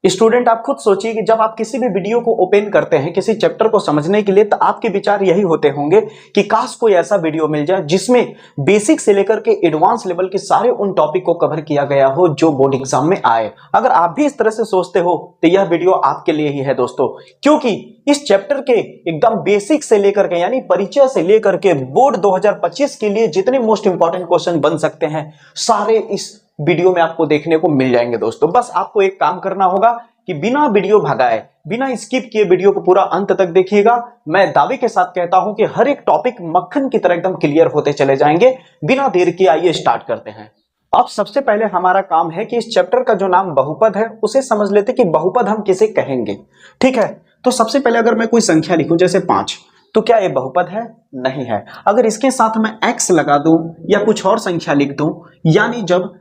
Student आप खुद सोचिए कि जब आप किसी भी वीडियो को ओपन करते हैं किसी चैप्टर को समझने के लिए, तो आपके विचार यही होते होंगे कि काश कोई ऐसा वीडियो मिल जाए जिसमें बेसिक से लेकर के एडवांस लेवल के सारे उन टॉपिक को कवर किया गया हो जो बोर्ड एग्जाम में आए। अगर आप भी इस तरह से सोचते हो तो यह वीडियो आपके लिए ही है दोस्तों, क्योंकि इस चैप्टर के एकदम बेसिक से लेकर के यानी परिचय से लेकर के बोर्ड 2025 के लिए जितने मोस्ट इंपॉर्टेंट क्वेश्चन बन सकते हैं सारे इस वीडियो में आपको देखने को मिल जाएंगे दोस्तों। बस आपको एक काम करना होगा कि बिना वीडियो भगाए, बिना स्किप किए वीडियो को पूरा अंत तक देखिएगा। मैं दावे के साथ कहता हूं कि हर एक टॉपिक मक्खन की तरह एकदम क्लियर होते चले जाएंगे। बिना देर के आइए स्टार्ट करते हैं। अब सबसे पहले हमारा काम है कि इस चैप्टर का जो नाम बहुपद है उसे समझ लेते कि बहुपद हम किसे कहेंगे। ठीक है, तो सबसे पहले अगर मैं कोई संख्या लिखूं जैसे 5, तो क्या ये बहुपद है? नहीं है। अगर इसके साथ मैं x लगा दूं या कुछ और संख्या लिख दूं, यानी जब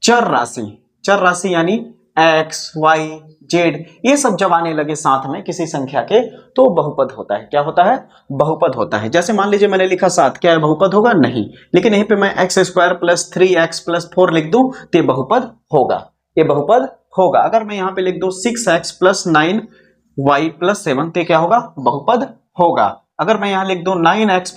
चर राशि यानी x, y, z ये सब जब आने लगे साथ में किसी संख्या के, तो बहुपद होता है। क्या होता है? बहुपद होता है। जैसे मान लीजिए मैंने लिखा 7, क्या ये बहुपद होगा? नहीं। लेकिन यहीं पे मैं x² + 3x + 4 लिख दूं तो ये बहुपद होगा। ये बहुपद होगा। अगर मैं यहाँ पे लिख दूं 6x + 9y + 7 तो क्या होगा? बहुपद होगा। अगर मैं यहाँ लिख दूं 9x³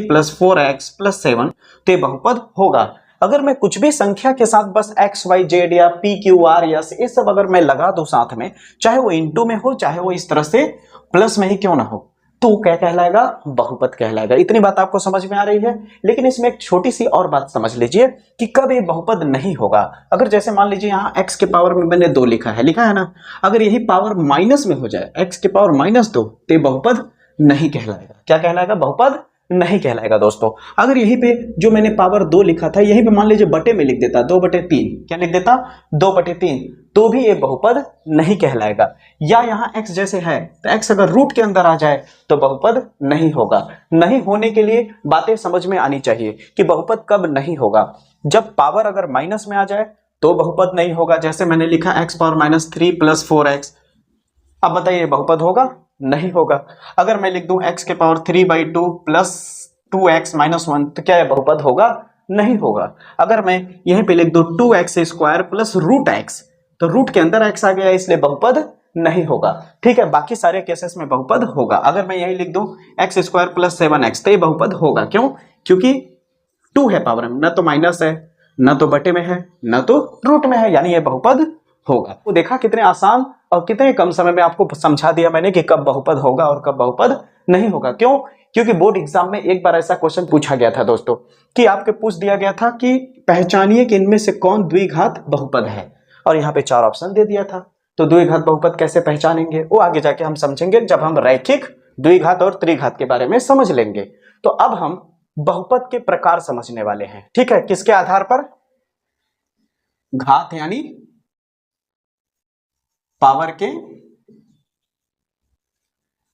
+ 4x + 7 तो ये बहुपद होगा। अगर मैं कुछ भी संख्या के साथ बस x, y, z या p, q, r, s ये सब अगर मैं लगा दूं साथ में, चाहे वो इनटू में हो चाहे वो इस तरह से प्लस में ही क्यों ना हो, तो क्या कहलाएगा? बहुपद कहलाएगा। इतनी बात आपको समझ में आ रही है। लेकिन इसमें एक छोटी सी और बात समझ लीजिए कि कब ये बहुपद नहीं होगा। अगर जैसे मान लीजिए यहाँ x के पावर में मैंने 2 लिखा है ना, अगर यही पावर माइनस में हो जाए x के पावर -2 तो ये बहुपद नहीं कहलाएगा। क्या कहलाएगा? बहुपद नहीं कहलाएगा दोस्तों। अगर यहीं पे जो मैंने पावर 2 लिखा था यहीं पे मान लीजिए बटे में लिख देता 2/3, क्या लिख देता? 2/3, तो भी ये बहुपद नहीं कहलाएगा। या यहाँ x जैसे है तो x अगर रूट के अंदर आ जाए तो बहुपद नहीं होगा। नहीं होने के लिए बातें समझ में आनी चाहिए कि बहुपद कब नहीं होगा। जब पावर अगर माइनस में आ जाए तो बहुपद नहीं होगा। जैसे मैंने लिखा x⁻³ + 4x, अब बताइए बहुपद होगा? नहीं होगा। अगर मैं लिख दूं x⁻3/2 + 2x - 1 तो क्या यह बहुपद होगा? नहीं होगा। अगर मैं यहीं पे लिख दूं 2x² + √x तो रूट के अंदर x आ गया इसलिए बहुपद नहीं होगा। ठीक है, बाकी सारे केसेस में बहुपद होगा। अगर मैं यही लिख दूं x² + 7x तो ये बहुपद होगा। क्यों? क्योंकि 2 है पावर में, ना तो माइनस है, ना तो बटे में है, ना तो रूट में है, यानी ये बहुपद होगा। तो देखा कितने आसान और कितने कम समय में आपको समझा दिया मैंने कि कब बहुपद होगा और कब बहुपद नहीं होगा। क्यों? क्योंकि बोर्ड एग्जाम में एक बार ऐसा क्वेश्चन पूछा गया था दोस्तों कि आपके पूछ दिया गया था कि पहचानिए कि इनमें से कौन द्विघात बहुपद है, और यहाँ पे 4 ऑप्शन दे दिया था। तो द्विघात बहुपद कैसे पहचानेंगे वो आगे जाके हम समझेंगे जब हम रैखिक, द्विघात और त्रिघात के बारे में समझ लेंगे। तो अब हम बहुपद के प्रकार समझने वाले हैं। ठीक है, किसके आधार पर? घात यानी पावर के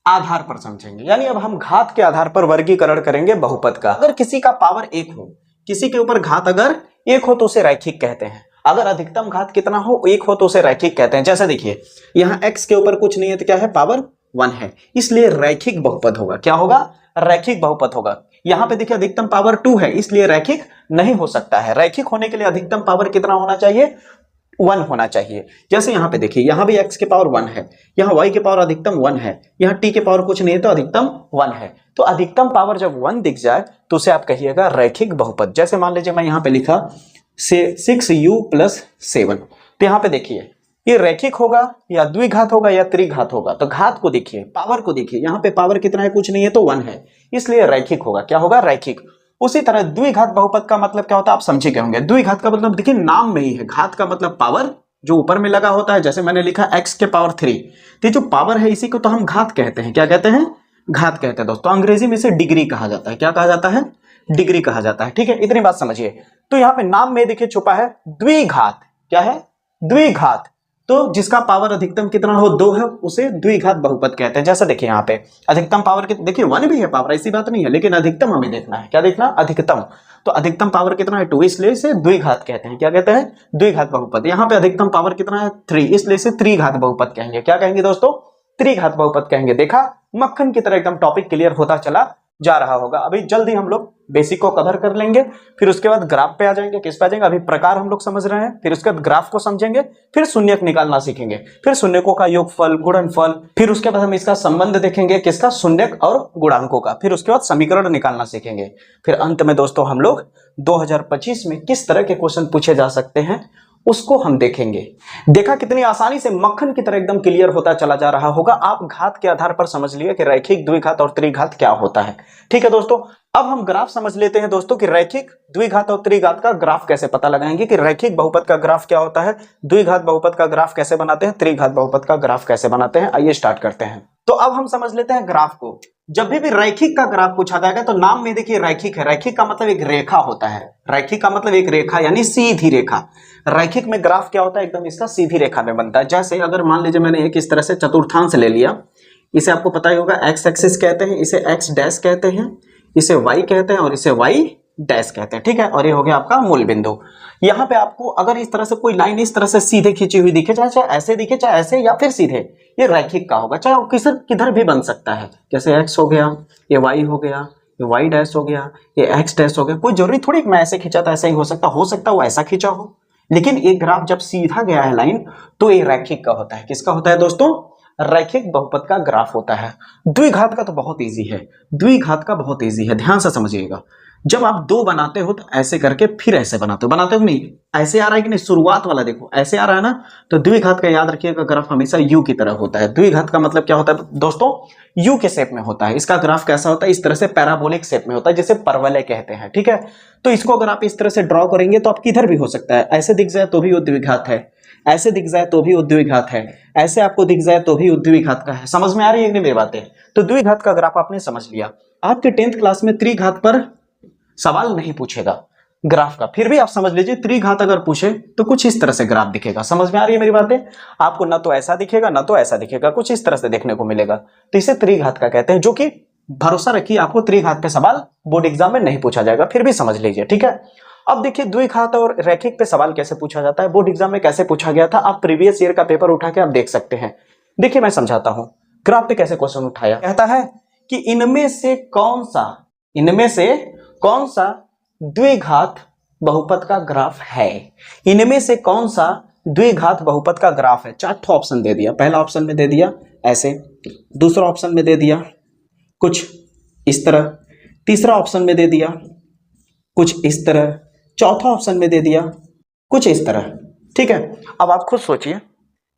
आधार पर समझेंगे। यानी अब हम घात के आधार पर वर्गीकरण करेंगे बहुपद का। अगर किसी का पावर 1 हो, किसी के ऊपर घात अगर 1 हो तो उसे रैखिक कहते हैं। अगर अधिकतम घात कितना हो? 1 हो तो उसे रैखिक कहते हैं। जैसे देखिए यहाँ x के ऊपर कुछ नहीं है तो क्या है? पावर 1 है, इसलिए रैखिक बहुपद होगा। क्या होगा? रैखिक बहुपद होगा। यहाँ पे देखिए अधिकतम पावर 2 है इसलिए रैखिक नहीं हो सकता है। रैखिक होने के लिए अधिकतम पावर कितना होना चाहिए? 1 होना चाहिए। जैसे यहाँ पे देखिए यहाँ भी x के पावर 1 है, यहाँ y के पावर अधिकतम 1 है, यहाँ t के पावर कुछ नहीं है तो अधिकतम 1 है। तो अधिकतम पावर जब 1 दिख जाए तो उसे आप कहिएगा रैखिक बहुपद। जैसे मान लीजिए मैं यहाँ पे लिखा 6u + 7, तो यहाँ पे देखिए ये रैखिक होगा या द्विघात होगा या त्रिघात होगा। तो घात को देखिए, पावर को देखिए, यहाँ पे पावर कितना है? कुछ नहीं है तो 1 है, इसलिए रैखिक होगा। क्या होगा? रैखिक। उसी तरह द्विघात बहुपद का मतलब क्या होता है आप समझे गए होंगे। द्विघात का मतलब देखिए नाम में ही है, घात का मतलब पावर जो ऊपर में लगा होता है। जैसे मैंने लिखा x⁻3, तो जो पावर है इसी को तो हम घात कहते हैं। क्या कहते हैं? घात कहते हैं दोस्तों। अंग्रेजी में इसे डिग्री कहा जाता है। क्या कहा जाता है? डिग्री कहा जाता है। ठीक है, इतनी बात समझिए। तो यहाँ पे नाम में देखिए छुपा है द्विघात। क्या है? द्विघात। तो जिसका पावर अधिकतम कितना हो? 2 है, उसे द्विघात बहुपद कहते हैं। जैसा देखिए यहाँ पे अधिकतम पावर देखिए 1 भी है पावर, ऐसी बात नहीं है, लेकिन अधिकतम हमें देखना है। क्या देखना? अधिकतम। तो अधिकतम पावर कितना है? 2, इसलिए इसे द्विघात कहते हैं। क्या कहते हैं? द्विघात बहुपद। यहाँ पे अधिकतम पावर कितना है? 3, इसलिए इसे त्रिघात बहुपद कहेंगे। क्या कहेंगे दोस्तों? त्रिघात बहुपद कहेंगे। देखा, मक्खन की तरह एकदम टॉपिक क्लियर होता चला जा रहा होगा। अभी जल्दी हम लोग बेसिक को कवर कर लेंगे, फिर उसके बाद ग्राफ पे आ जाएंगे। किस पे आ जाएंगे? अभी प्रकार हम लोग समझ रहे हैं, फिर उसके बाद ग्राफ को समझेंगे, फिर शून्यक निकालना सीखेंगे, फिर शून्यकों का योगफल, गुणनफल, फिर उसके बाद हम इसका संबंध देखेंगे, किसका? शून्यक और गुणांकों का, फिर उसके बाद समीकरण निकालना सीखेंगे। फिर अंत में दोस्तों हम लोग 2025 में किस तरह के क्वेश्चन पूछे जा सकते हैं उसको हम देखेंगे। देखा कितनी आसानी से मक्खन की तरह एकदम क्लियर होता चला जा रहा होगा। आप घात के आधार पर समझ लिए कि रैखिक, द्विघात और त्रिघात क्या होता है। ठीक है दोस्तों, अब हम ग्राफ समझ लेते हैं दोस्तों कि रैखिक, द्विघात और त्रिघात का ग्राफ कैसे पता लगाएंगे, कि रैखिक बहुपद का ग्राफ क्या होता है, द्विघात बहुपद का ग्राफ कैसे बनाते हैं, त्रिघात बहुपद का ग्राफ कैसे बनाते हैं। आइए स्टार्ट करते हैं। तो अब हम समझ लेते हैं ग्राफ को। जब भी रैखिक का ग्राफ पूछा जाएगा तो नाम में देखिए रैखिक है। रैखिक का मतलब एक रेखा होता है। रैखिक का मतलब एक रेखा यानी सीधी रेखा। रैखिक में ग्राफ क्या होता है? एकदम इसका सीधी रेखा में बनता है। जैसे अगर मान लीजिए मैंने एक इस तरह से चतुर्थांश ले लिया, इसे आपको पता ही होगा एक्स एक्सिस कहते हैं, इसे एक्स डैश कहते हैं, इसे वाई कहते हैं और इसे वाई डैश कहते हैं। ठीक है, और ये हो गया आपका मूल बिंदु। यहाँ पे आपको अगर इस तरह से कोई लाइन इस तरह से सीधे खींची हुई दिखे, चाहे ऐसे दिखे, चाहे ऐसे या फिर सीधे, ये रैखिक का होगा। चाहे वो किधर भी बन सकता है, जैसे एक्स हो गया, ये वाई हो गया, ये वाई डैश हो गया, ये एक्स डैश हो गया। कोई जरूरी थोड़ी मैं ऐसे खींचा था ऐसा ही हो सकता वो ऐसा खींचा हो। लेकिन एक ग्राफ जब सीधा गया है लाइन तो ये रैखिक का होता है। किसका होता है दोस्तों? रैखिक बहुपद का ग्राफ होता है। द्विघात का तो बहुत इजी है, द्विघात का बहुत इजी है, ध्यान से समझिएगा। जब आप दो बनाते हो तो ऐसे करके फिर ऐसे बनाते हो नहीं, ऐसे आ रहा है कि नहीं, शुरुआत वाला देखो ऐसे आ रहा है ना, तो द्विघात का याद रखिएगा ग्राफ हमेशा यू की तरह होता है। द्विघात का मतलब क्या होता है दोस्तों? यू के शेप में होता है। इसका ग्राफ कैसा होता है? इस तरह से पैराबोलिक शेप में होता है, जिसे परवलय कहते हैं। ठीक है, तो इसको अगर आप इस तरह से ड्रॉ करेंगे तो आप किधर भी हो सकता है, ऐसे दिख जाए तो भी वो द्विघात है, ऐसे दिख जाए तो भी द्विघात है, ऐसे आपको दिख जाए तो भी द्विघात का है। समझ में आ रही है कि नहीं मेरी बातें? तो द्विघात का ग्राफ आपने समझ लिया। आपके 10th क्लास में त्रिघात पर सवाल नहीं पूछेगा ग्राफ का, फिर भी आप समझ लीजिए त्रिघात अगर पूछे तो कुछ इस तरह से ग्राफ दिखेगा। समझ में आ रही है मेरी बातें? आपको ना तो ऐसा दिखेगा ना तो ऐसा दिखेगा, कुछ इस तरह से देखने को मिलेगा। तो इसे त्रिघात का कहते हैं, जो कि भरोसा रखिए आपको त्रिघात पे सवाल बोर्ड एग्जाम में नहीं पूछा जाएगा, फिर भी समझ लीजिए। ठीक है, अब देखिए द्विघात और रैखिक पे सवाल कैसे पूछा जाता है, बोर्ड एग्जाम में कैसे पूछा गया था, आप प्रीवियस ईयर का पेपर उठा के आप देख सकते हैं। देखिए मैं समझाता हूं ग्राफ पे कैसे क्वेश्चन उठाया। कहता है कि इनमें से कौन सा द्विघात बहुपद का ग्राफ है। इनमें से कौन सा द्विघात बहुपद का ग्राफ है? 4 ऑप्शन दे दिया। पहला ऑप्शन में दे दिया ऐसे, दूसरा ऑप्शन में दे दिया कुछ इस तरह, तीसरा ऑप्शन में दे दिया कुछ इस तरह, चौथा ऑप्शन में दे दिया कुछ इस तरह। ठीक है, अब आप खुद सोचिए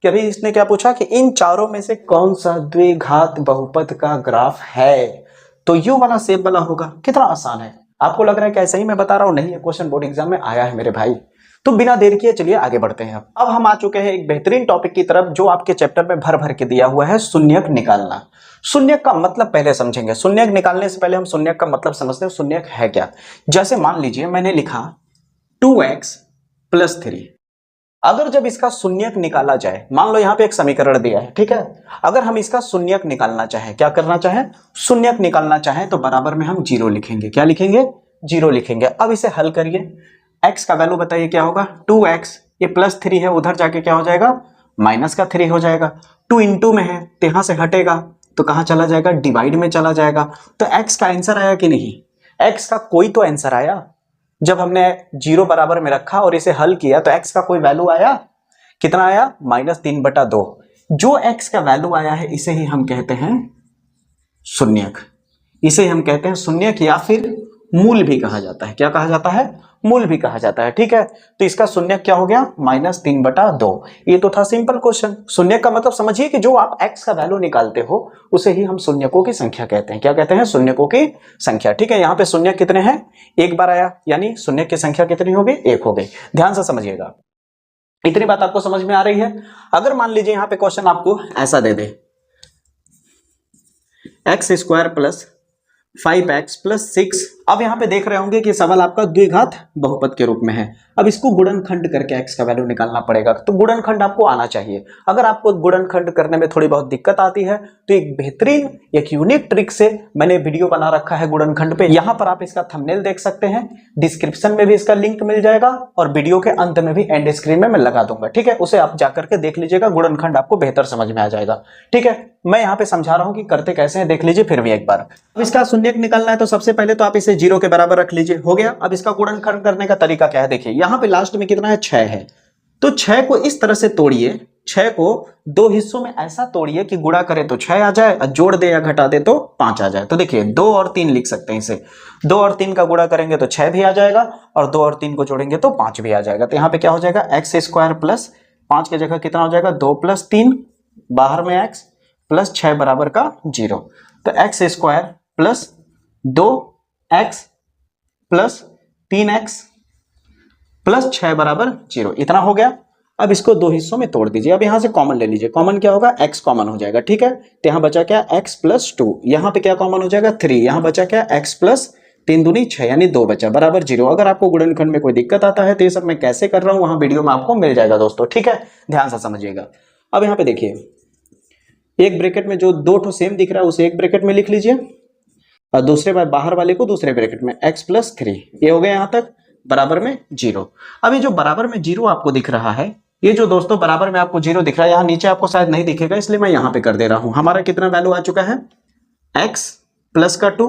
कि अभी इसने क्या पूछा कि इन चारों में से कौन सा द्विघात बहुपद का ग्राफ है, तो यू वाला शेप वाला होगा। कितना आसान है। आपको लग रहा है कि ऐसा ही मैं बता रहा हूं? नहीं, ये क्वेश्चन बोर्ड एग्जाम में आया है मेरे भाई। तो बिना देर किए चलिए आगे बढ़ते हैं। अब हम आ चुके हैं एक बेहतरीन टॉपिक की तरफ जो आपके चैप्टर में भर भर के दिया हुआ है, शून्यक निकालना। शून्यक का मतलब पहले समझेंगे। शून्यक निकालने से पहले हम शून्यक का मतलब समझते हैं, शून्यक है क्या। जैसे मान लीजिए मैंने लिखा 2x + 3, अगर जब इसका शून्यक निकाला जाए, मान लो यहाँ पे एक समीकरण दिया है, ठीक है, अगर हम इसका शून्यक निकालना चाहें, क्या करना चाहें, शून्यक निकालना चाहें, तो बराबर में हम 0 लिखेंगे। क्या लिखेंगे? 0 लिखेंगे। अब इसे हल करिए, x का वैल्यू बताइए क्या होगा, 2x, ये +3 है, उधर जाके क्या हो जाएगा, -3 हो जाएगा। 2 इंटू में है तो यहां से हटेगा तो कहां चला जाएगा, डिवाइड में चला जाएगा। तो x का आंसर आया कि नहीं? x का कोई तो आंसर आया। जब हमने 0 बराबर में रखा और इसे हल किया तो x का कोई वैल्यू आया। कितना आया? -3/2। जो x का वैल्यू आया है इसे ही हम कहते हैं शून्यक। इसे हम कहते हैं शून्यक या फिर मूल भी कहा जाता है। क्या कहा जाता है? मूल भी कहा जाता है। ठीक है, तो इसका शून्यक क्या हो गया, -3/2। ये तो था सिंपल क्वेश्चन। शून्यक का मतलब समझिए कि जो आप x का वैल्यू निकालते हो उसे ही हम शून्यकों की संख्या कहते हैं। क्या कहते हैं? शून्यकों की संख्या। ठीक है, यहाँ पे शून्यक कितने हैं? एक बार आया, यानी शून्यक की संख्या कितनी हो गई? 1 हो गई। ध्यान से समझिएगा, इतनी बात आपको समझ में आ रही है। अगर मान लीजिए यहाँ पे क्वेश्चन आपको ऐसा दे दे, x² + 5x + 6। अब यहां पे देख रहे होंगे कि सवाल आपका द्विघात बहुपद के रूप में है। अब इसको गुणनखंड करके x का वैल्यू निकालना पड़ेगा। तो गुणनखंड आपको आना चाहिए। अगर आपको गुणनखंड करने में थोड़ी बहुत दिक्कत आती है तो एक बेहतरीन, एक यूनिक ट्रिक से मैंने वीडियो बना रखा है गुणनखंड पे। यहां पर आप इसका थंबनेल देख सकते हैं, डिस्क्रिप्शन में भी इसका लिंक मिल जाएगा और वीडियो के अंत में भी एंड स्क्रीन में मैं लगा दूंगा। ठीक है, उसे आप जाकर के देख लीजिएगा, गुणनखंड आपको बेहतर समझ में आ जाएगा। ठीक है, मैं यहाँ पे समझा रहा हूँ कि करते कैसे हैं, देख लीजिए फिर भी एक बार। अब इसका शून्यक निकालना है तो सबसे पहले तो आप इसे 0 के बराबर रख लीजिए, हो गया। अब इसका गुणनखंड करने का तरीका क्या है, देखिए यहाँ पे लास्ट में कितना है, 6 है। तो 6 को इस तरह से तोड़िए, 6 को 2 हिस्सों में ऐसा तोड़िए कि गुणा करे तो 6 आ जाए और जोड़ दे या घटा दे तो 5 आ जाए। तो देखिए 2 और 3 लिख सकते हैं इसे, 2 और 3 का गुणा करेंगे तो 6 भी आ जाएगा और 2 और 3 को जोड़ेंगे तो 5 भी आ जाएगा। तो यहाँ पे क्या हो जाएगा, एक्स स्क्वायर प्लस 5 की जगह कितना हो जाएगा, 2 + 3, बाहर में x प्लस 6 बराबर का 0। तो x square plus 2x plus 3x plus 6 बराबर 0, इतना हो गया। अब इसको 2 हिस्सों में तोड़ दीजिए। अब यहां से कॉमन ले लीजिए, कॉमन क्या होगा, x कॉमन हो जाएगा, ठीक है। तो यहां बचा क्या, x + 2, यहां पे क्या कॉमन हो जाएगा, 3, यहां बचा क्या, x + 3 दूनी 6 यानी 2 बचा, बराबर 0। अगर आपको गुणनखंड में कोई दिक्कत आता है तो ये सब मैं कैसे कर रहा हूं वहां वीडियो में आपको मिल जाएगा दोस्तों, ठीक है, ध्यान से समझिएगा। अब यहाँ पे देखिए, एक ब्रैकेट में जो 2 ठो सेम दिख रहा है उसे एक ब्रैकेट में लिख लीजिए और दूसरे बाहर वाले को दूसरे ब्रैकेट में, x + 3, ये हो गया यहाँ तक, बराबर में 0। अब ये जो बराबर में 0 आपको दिख रहा है, ये जो दोस्तों बराबर में आपको 0 दिख रहा है, यहाँ नीचे आपको शायद नहीं दिखेगा इसलिए मैं यहाँ पे कर दे रहा हूं। हमारा कितना वैल्यू आ चुका है, x + 2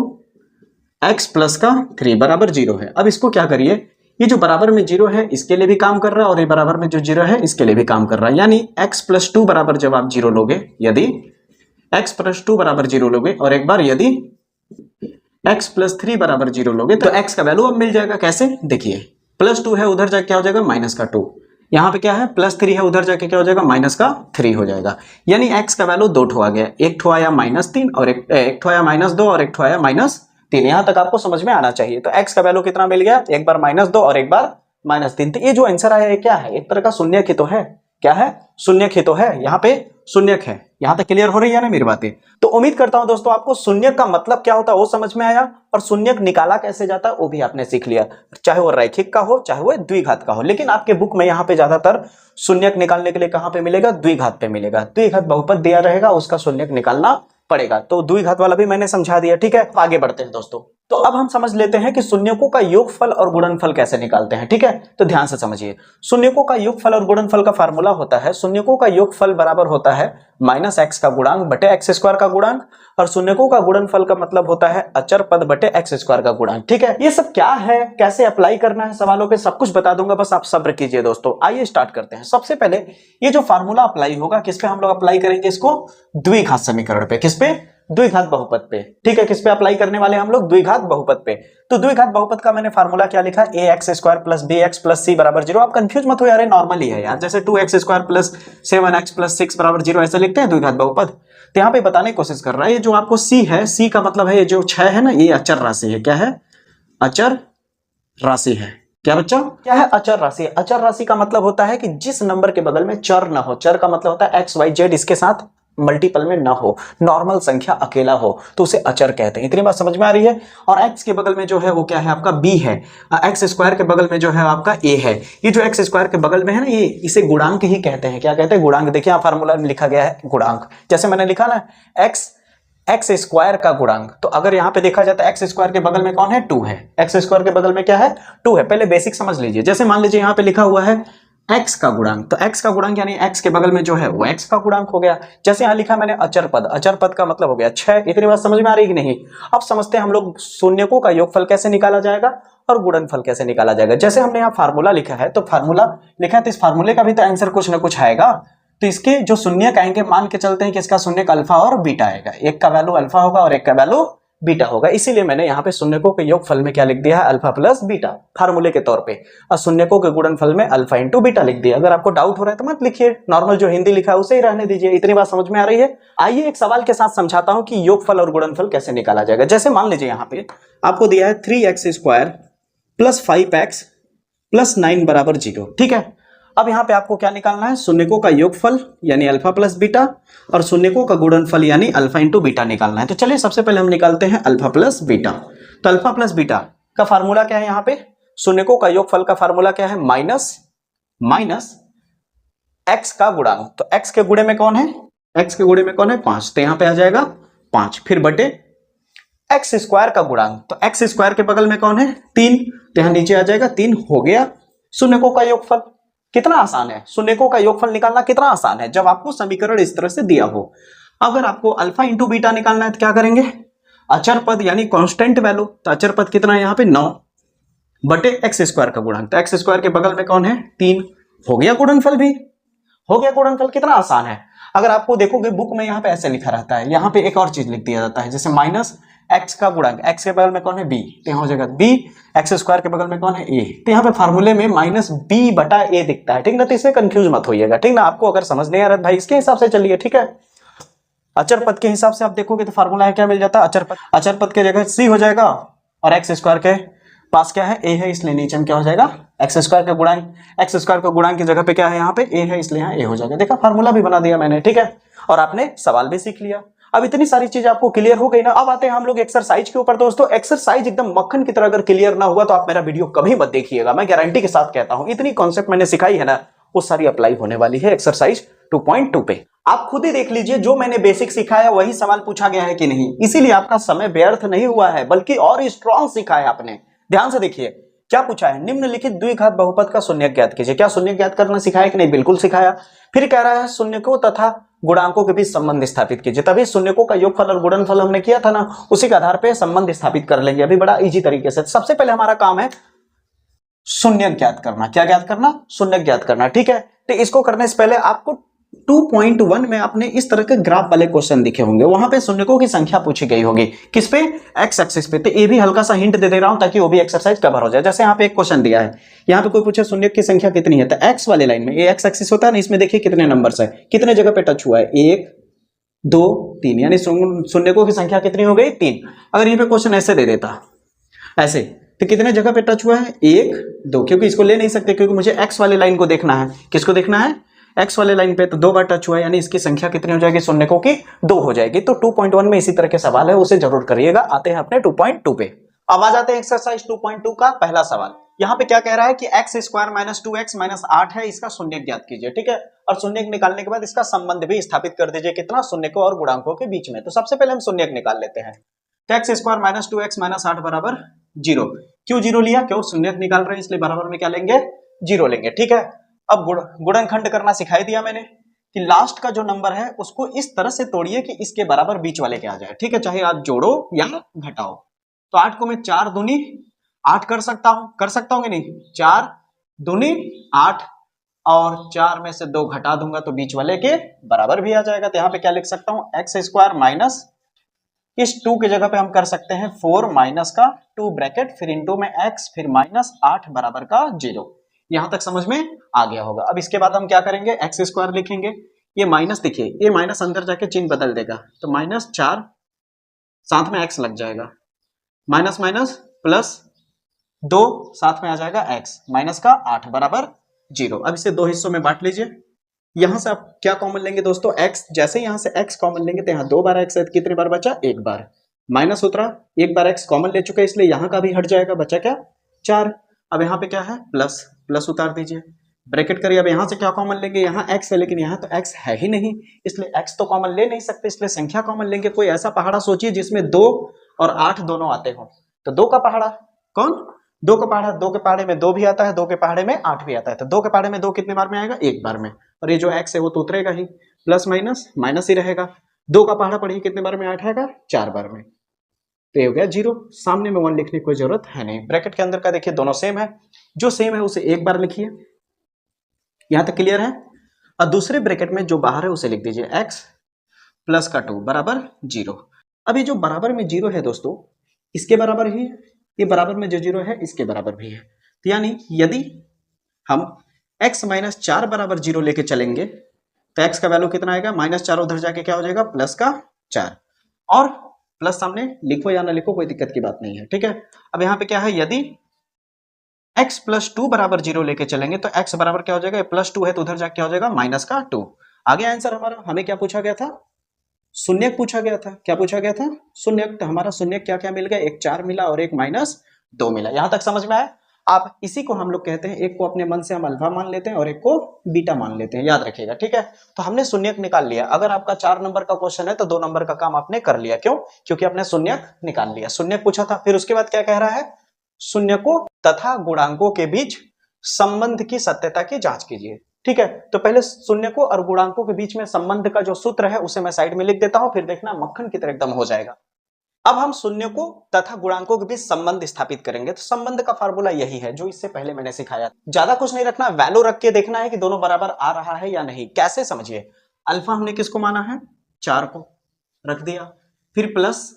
x + 3 बराबर 0 है। अब इसको क्या करिए, ये जो बराबर में 0 है इसके लिए भी काम कर रहा है और ये बराबर में जो 0 है इसके लिए भी काम कर रहा है, यानी x + 2 बराबर जब आप 0 लोगे, यदि x + 2 बराबर 0 लोगे और एक बार यदि x + 3 बराबर 0 लोगे तो x का वैल्यू अब मिल जाएगा। कैसे, देखिए +2 है उधर जाके क्या हो जाएगा, -2, यहाँ पे क्या है +3 है उधर जाके क्या हो जाएगा, -3 हो जाएगा, यानी x का वैल्यू 2 ठो आ गया, एक ठो आया -3 और एक ठो आया -2 और एक ठो आया -3। यहां तक आपको समझ में आना चाहिए। तो x का वैल्यू कितना मिल गया, एक बार -2 और एक बार -3। तो ये जो आंसर आया है क्या है, एक तरह का शून्यक ही तो है, क्या है, शून्यक ही तो है, यहाँ पे शून्यक है। यहां तक क्लियर हो रही है ना मेरी बातें। तो उम्मीद करता हूं दोस्तों आपको शून्यक का मतलब क्या होता है वो समझ में आया और शून्यक निकाला कैसे जाता है वो भी आपने सीख लिया, चाहे वो रैखिक का हो चाहे वो द्विघात का हो। लेकिन आपके बुक में यहाँ पे ज्यादातर शून्यक निकालने के लिए कहां पे मिलेगा, द्विघात पे मिलेगा, द्विघात बहुपद दिया रहेगा उसका शून्यक निकालना पड़ेगा। तो द्विघात वाला भी मैंने समझा दिया, ठीक है। आगे बढ़ते हैं दोस्तों। तो अब हम समझ लेते हैं कि शून्यकों का योगफल और गुणनफल कैसे निकालते हैं, ठीक है। तो ध्यान से समझिए, शून्यकों का योगफल और गुणनफल का फार्मूला होता है, शून्यकों का योगफल बराबर होता है -x का गुणांक बटे x² का गुणांक और शून्यकों का गुणनफल का मतलब होता है अचर पद बटे x² का गुणांक, ठीक है। ये सब क्या है, कैसे अप्लाई करना है सवालों पे सब कुछ बता दूंगा, बस आप सब्र कीजिए दोस्तों। आइए स्टार्ट करते हैं। सबसे पहले ये जो फार्मूला अप्लाई होगा किस पे हम लोग अप्लाई करेंगे, इसको द्विघात समीकरण पे, किस पे, द्विघात बहुपद पे, ठीक है। किस पे अप्लाई करने वाले हम लोग, द्विघात बहुपद पे। तो द्विघात बहुपद का मैंने फार्मूला क्या लिखा, ax² + bx + c बराबर 0। आप कंफ्यूज मत हो यार, नॉर्मल ही है यार, जैसे 2x² + 7x + 6 बराबर 0 ऐसे लिखते हैं द्विघात बहुपद। तो यहाँ पे बताने की कोशिश कर रहा है, ये जो आपको c है, c का मतलब है ये जो 6 है ना, ये अचर राशि है, क्या है, अचर राशि है। क्या बच्चा, क्या है, अचर राशि। अचर राशि का मतलब होता है कि जिस नंबर के बगल में चर ना हो, चर का मतलब होता है x y z इसके साथ मल्टीपल में ना हो, नॉर्मल संख्या अकेला हो तो उसे अचर कहते हैं। इतनी बात समझ में आ रही है। और x के बगल में जो है वो क्या है आपका b है, x² के बगल में जो है आपका a है। ये जो x² के बगल में है ना, ये इसे गुणांक ही कहते हैं। क्या कहते हैं, गुणांक। देखिए यहाँ फार्मूला में लिखा गया है गुणांक, जैसे मैंने लिखा ना x² का गुणांक। तो अगर यहाँ पे देखा जाता है x² के बगल में कौन है, 2 है, x² के बगल में क्या है, 2 है। पहले बेसिक समझ लीजिए, जैसे मान लीजिए यहाँ पे लिखा हुआ है x का गुणांक, तो x का गुणांक यानी x के बगल में जो है वो x का गुणांक हो गया। जैसे यहाँ लिखा मैंने अचर पद, अचर पद का मतलब हो गया 6। इतनी बात समझ में आ रही कि नहीं। अब समझते हैं हम लोग शून्यकों का योगफल कैसे निकाला जाएगा और गुणनफल कैसे निकाला जाएगा। जैसे हमने यहाँ फार्मूला लिखा है, तो फार्मूला लिखा है तो इस फार्मूले का भी तो आंसर कुछ ना कुछ आएगा। तो इसके जो शून्यक आएंगे, मान के चलते हैं कि इसका शून्यक अल्फा और बीटा आएगा, एक का वैल्यू अल्फा होगा और एक का वैल्यू बीटा होगा। इसीलिए मैंने यहाँ पे शून्यकों के योगफल में क्या लिख दिया है, अल्फा प्लस बीटा, फार्मूले के तौर पे, और शून्यकों के गुणनफल में अल्फा इंटू बीटा लिख दिया। अगर आपको डाउट हो रहा है तो मत लिखिए, नॉर्मल जो हिंदी लिखा है उसे ही रहने दीजिए। इतनी बात समझ में आ रही है। आइए एक सवाल के साथ समझाता हूं कि योगफल और गुणनफल कैसे निकाला जाएगा। जैसे मान लीजिए यहाँ पे आपको दिया है 3x² + 5x + 9 बराबर 0, ठीक है। अब यहाँ पे आपको क्या निकालना है, शून्यकों का योगफल यानी अल्फा प्लस बीटा और शून्यकों का गुणनफल यानी अल्फा इंटू बीटा निकालना है। तो चलिए सबसे पहले हम निकालते हैं अल्फा प्लस बीटा। तो अल्फा प्लस बीटा का फार्मूला क्या है, यहाँ पे शून्यकों का योगफल का फार्मूला क्या है, माइनस x का गुणांक। तो x के गुणे में कौन है, x के गुणे में कौन है, 5। तो यहाँ पे आ जाएगा 5, फिर बटे x² का गुणांक। तो x² के बगल में कौन है, 3। तो यहाँ नीचे आ जाएगा 3, हो गया शून्यकों का योगफल। कितना आसान है, शून्यकों का योगफल निकालना कितना आसान है जब आपको समीकरण इस तरह से दिया हो। अगर आपको अल्फा इंटू बीटा निकालना है तो क्या करेंगे, अचर पद यानी कांस्टेंट वैल्यू, तो अचर पद कितना है यहाँ पे 9 बटे एक्स स्क्वायर का गुणनफल, तो एक्स स्क्वायर के बगल में कौन है 3, हो गया गुणनफल भी, हो गया गुणनफल। कितना आसान है। अगर आपको देखोगे बुक में यहाँ पे ऐसे लिखा रहता है, यहाँ पे एक और चीज लिख दिया जाता है, जैसे माइनस एक्स का गुणक, एक्स के बगल में कौन है बी, तो यहाँ हो जाएगा बी, एक्स स्क्वायर के बगल में कौन है ए, तो यहाँ पे फार्मूले में माइनस बी बटा ए दिखता है, ठीक ना, तो इससे कंफ्यूज मत होइएगा, ठीक ना। आपको अगर समझ नहीं आ रहा भाई इसके हिसाब से चलिए, ठीक है। अचर पद के हिसाब से आप देखोगे तो फार्मूला है क्या मिल जाता है, अचर पद के जगह सी हो जाएगा और एक्स स्क्वायर के पास क्या है ए है, इसलिए नीचे में क्या हो जाएगा एक्स स्क्वायर का गुणांक, एक्स स्क्वायर का गुणांक की जगह पे क्या है यहाँ पे ए है, इसलिए यहाँ ए हो जाएगा। देखा फार्मूला भी बना दिया मैंने, ठीक है, और आपने सवाल भी सीख लिया। अब इतनी सारी चीज आपको क्लियर हो गई ना। अब आते हैं हम लोग एक्सरसाइज के ऊपर। दोस्तों एक्सरसाइज एकदम मक्खन की तरह अगर क्लियर ना हुआ तो आप मेरा वीडियो कभी मत देखिएगा, मैं गारंटी के साथ कहता हूं। इतनी कॉन्सेप्ट मैंने सिखाई है ना, वो सारी अप्लाई होने वाली है एक्सरसाइज 2.2 पे। आप खुद ही देख लीजिए, जो मैंने बेसिक सिखाया वही सवाल पूछा गया है कि नहीं, इसीलिए आपका समय व्यर्थ नहीं हुआ है, बल्कि और स्ट्रॉन्ग सीखा है आपने। ध्यान से देखिए क्या पूछा है, निम्नलिखित द्विघात बहुपद का शून्य ज्ञात कीजिए। क्या शून्य ज्ञात करना सिखाया कि नहीं, बिल्कुल सिखाया। फिर कह रहा है शून्यकों तथा गुणांकों के बीच संबंध स्थापित कीजिए, तभी शून्यकों का योगफल और गुणनफल हमने किया था ना, उसी के आधार पर संबंध स्थापित कर लेंगे अभी बड़ा इजी तरीके से। सबसे पहले हमारा काम है शून्य ज्ञात करना। क्या ज्ञात करना, शून्य ज्ञात करना, ठीक है। तो इसको करने से पहले आपको 2.1 में आपने इस तरह के ग्राफ वाले क्वेश्चन दिखे होंगे, वहां पे शून्यकों की संख्या पूछी गई होगी, किस पे, एक्स एक्सिस पे। तो ये भी हल्का सा हिंट दे रहा हूं ताकि वो भी एक्सरसाइज कवर हो जाए। जैसे यहाँ पे एक क्वेश्चन दिया है, यहाँ पे कोई पूछे शून्य की संख्या कितनी है, तो एक्स वाले लाइन में ये एक्स एक्सिस होता है ना, इसमें देखिए कितने नंबर्स है, कितने जगह पे टच हुआ है, 1 2 3, यानी शून्यकों की संख्या कितनी हो गई 3। अगर यहाँ पे क्वेश्चन ऐसे दे देता, ऐसे, तो कितने जगह पे टच हुआ है 1 2, क्योंकि इसको ले नहीं सकते, क्योंकि मुझे एक्स वाले लाइन को देखना है। किसको देखना है, एक्स वाले लाइन पे, तो 2 बार टच हुआ है, यानी इसकी संख्या कितनी हो जाएगी, शून्यकों की 2 हो जाएगी। तो 2.1 में इसी तरह के सवाल है, उसे जरूर करिएगा। आते हैं अपने 2.2 पे। अब आ जाते हैं एक्सरसाइज 2.2 का पहला सवाल। यहाँ पे क्या कह रहा है कि x square minus 2x minus 8 है, इसका शून्य ज्ञात कीजिए, ठीक है। और शून्य निकालने के बाद इसका संबंध भी स्थापित कर दीजिए, कितना, शून्यकों और गुणांकों के बीच में। तो सबसे पहले हम शून्य निकाल लेते हैं। तो x square minus 2x minus 8 बराबर 0। क्यों 0 लिया, क्यों शून्य निकाल रहे हैं, इसलिए बराबर में क्या लेंगे, 0 लेंगे, ठीक है। अब गुणनखंड करना सिखाई दिया मैंने कि लास्ट का जो नंबर है उसको इस तरह से तोड़िए कि इसके बराबर बीच वाले के आ जाए, ठीक है, चाहे आप जोड़ो या घटाओ। तो 8 को मैं 4 दूनी 8 कर सकता हूं कि नहीं, 4 दूनी 8, और 4 में से 2 घटा दूंगा तो बीच वाले के बराबर भी आ जाएगा। तो यहाँ पे क्या लिख सकता हूं, एक्स स्क्वायर माइनस, इस 2 की जगह पे हम कर सकते हैं 4 माइनस का 2 ब्रैकेट, फिर इंटू में x, फिर माइनस 8 बराबर का 0। यहां तक समझ में आ गया होगा। अब इसके बाद हम क्या करेंगे, एक्स स्क्वायर लिखेंगे, ये माइनस देखिए, ये माइनस अंदर जाके चिन्ह बदल देगा, तो माइनस 4 साथ में x लग जाएगा, माइनस माइनस प्लस 2 साथ में आ जाएगा x, माइनस का 8 बराबर 0। अब इसे 2 हिस्सों में बांट लीजिए। यहां से आप क्या कॉमन लेंगे दोस्तों, x, जैसे यहां से x कॉमन लेंगे तो यहाँ 2 बार x है, कितने बार बचा, 1 बार, माइनस उतरा, 1 बार x कॉमन ले चुके, इसलिए यहां का भी हट जाएगा, बचा क्या 4। अब यहाँ पे क्या है, प्लस, प्लस उतार दीजिए, ब्रैकेट करिए। अब यहाँ से क्या कॉमन लेंगे, यहाँ x है, लेकिन यहाँ तो x है ही नहीं, इसलिए x तो कॉमन ले नहीं सकते, इसलिए संख्या कॉमन लेंगे। कोई ऐसा पहाड़ा सोचिए जिसमें 2 और 8 दोनों आते हो, तो 2 का पहाड़ा, कौन, 2 का पहाड़ा, 2 के पहाड़े में 2 भी आता है, 2 के पहाड़े में 8 भी आता है, तो 2 के पहाड़े में 2 कितने बार में आएगा, 1 बार में, और ये जो x है वो तो उतरेगा ही, प्लस माइनस माइनस ही रहेगा। 2 का पहाड़ा पढ़िए कितने बार में 8 आएगा, 4 बार में, तो ये हो गया 0। सामने में 1 लिखने की कोई जरूरत है नहीं। ब्रैकेट के अंदर का देखिए दोनों सेम है, जो सेम है उसे 1 बार लिखिए, यहां तक क्लियर है। और दूसरे ब्रैकेट में जो बाहर है उसे लिख दीजिए, x प्लस का 2 बराबर 0। अब ये जो बराबर में 0 है दोस्तों, इसके बराबर ही है, ये बराबर में जो 0 है इसके बराबर भी है। तो यानी यदि हम x माइनस 4 बराबर 0 लेके चलेंगे तो x का वैल्यू कितना आएगा, माइनस 4 उधर जाके क्या हो जाएगा, प्लस का 4, और प्लस सामने लिखो या ना लिखो कोई दिक्कत की बात नहीं है, ठीक है। अब यहाँ पे क्या है, यदि x प्लस 2 बराबर 0 लेके चलेंगे तो x बराबर क्या हो जाएगा, प्लस 2 है तो उधर जाके क्या हो जाएगा, माइनस का 2। आगे आंसर हमारा, हमें क्या पूछा गया था, शून्य पूछा गया था, क्या पूछा गया था, शून्य। तो हमारा शून्य क्या क्या मिल गया, एक 4 मिला और एक माइनस 2 मिला। यहां तक समझ में आया। आप इसी को हम लोग कहते हैं, एक को अपने मन से हम अल्फा मान लेते हैं और एक को बीटा मान लेते हैं, याद रखिएगा, ठीक है। तो हमने शून्यक निकाल लिया। अगर आपका 4 नंबर का क्वेश्चन है तो 2 नंबर का काम आपने कर लिया, क्यों, क्योंकि आपने शून्यक निकाल लिया। शून्यक पूछा था, फिर उसके बाद क्या कह रहा है, शून्यकों तथा गुणांकों के बीच संबंध की सत्यता की जांच कीजिए। ठीक है, तो पहले शून्यकों और गुणांकों के बीच में संबंध का जो सूत्र है उसे मैं साइड में लिख देता हूं, फिर देखना मक्खन की तरह एकदम हो जाएगा। अब हम शून्यकों तथा गुणांकों के बीच संबंध स्थापित करेंगे। तो संबंध का फार्मूला यही है जो इससे पहले मैंने सिखाया। ज्यादा कुछ नहीं रखना, वैल्यू रख के देखना है कि दोनों बराबर आ रहा है या नहीं। कैसे समझिए, अल्फा हमने किसको माना है, 4 को रख दिया, फिर प्लस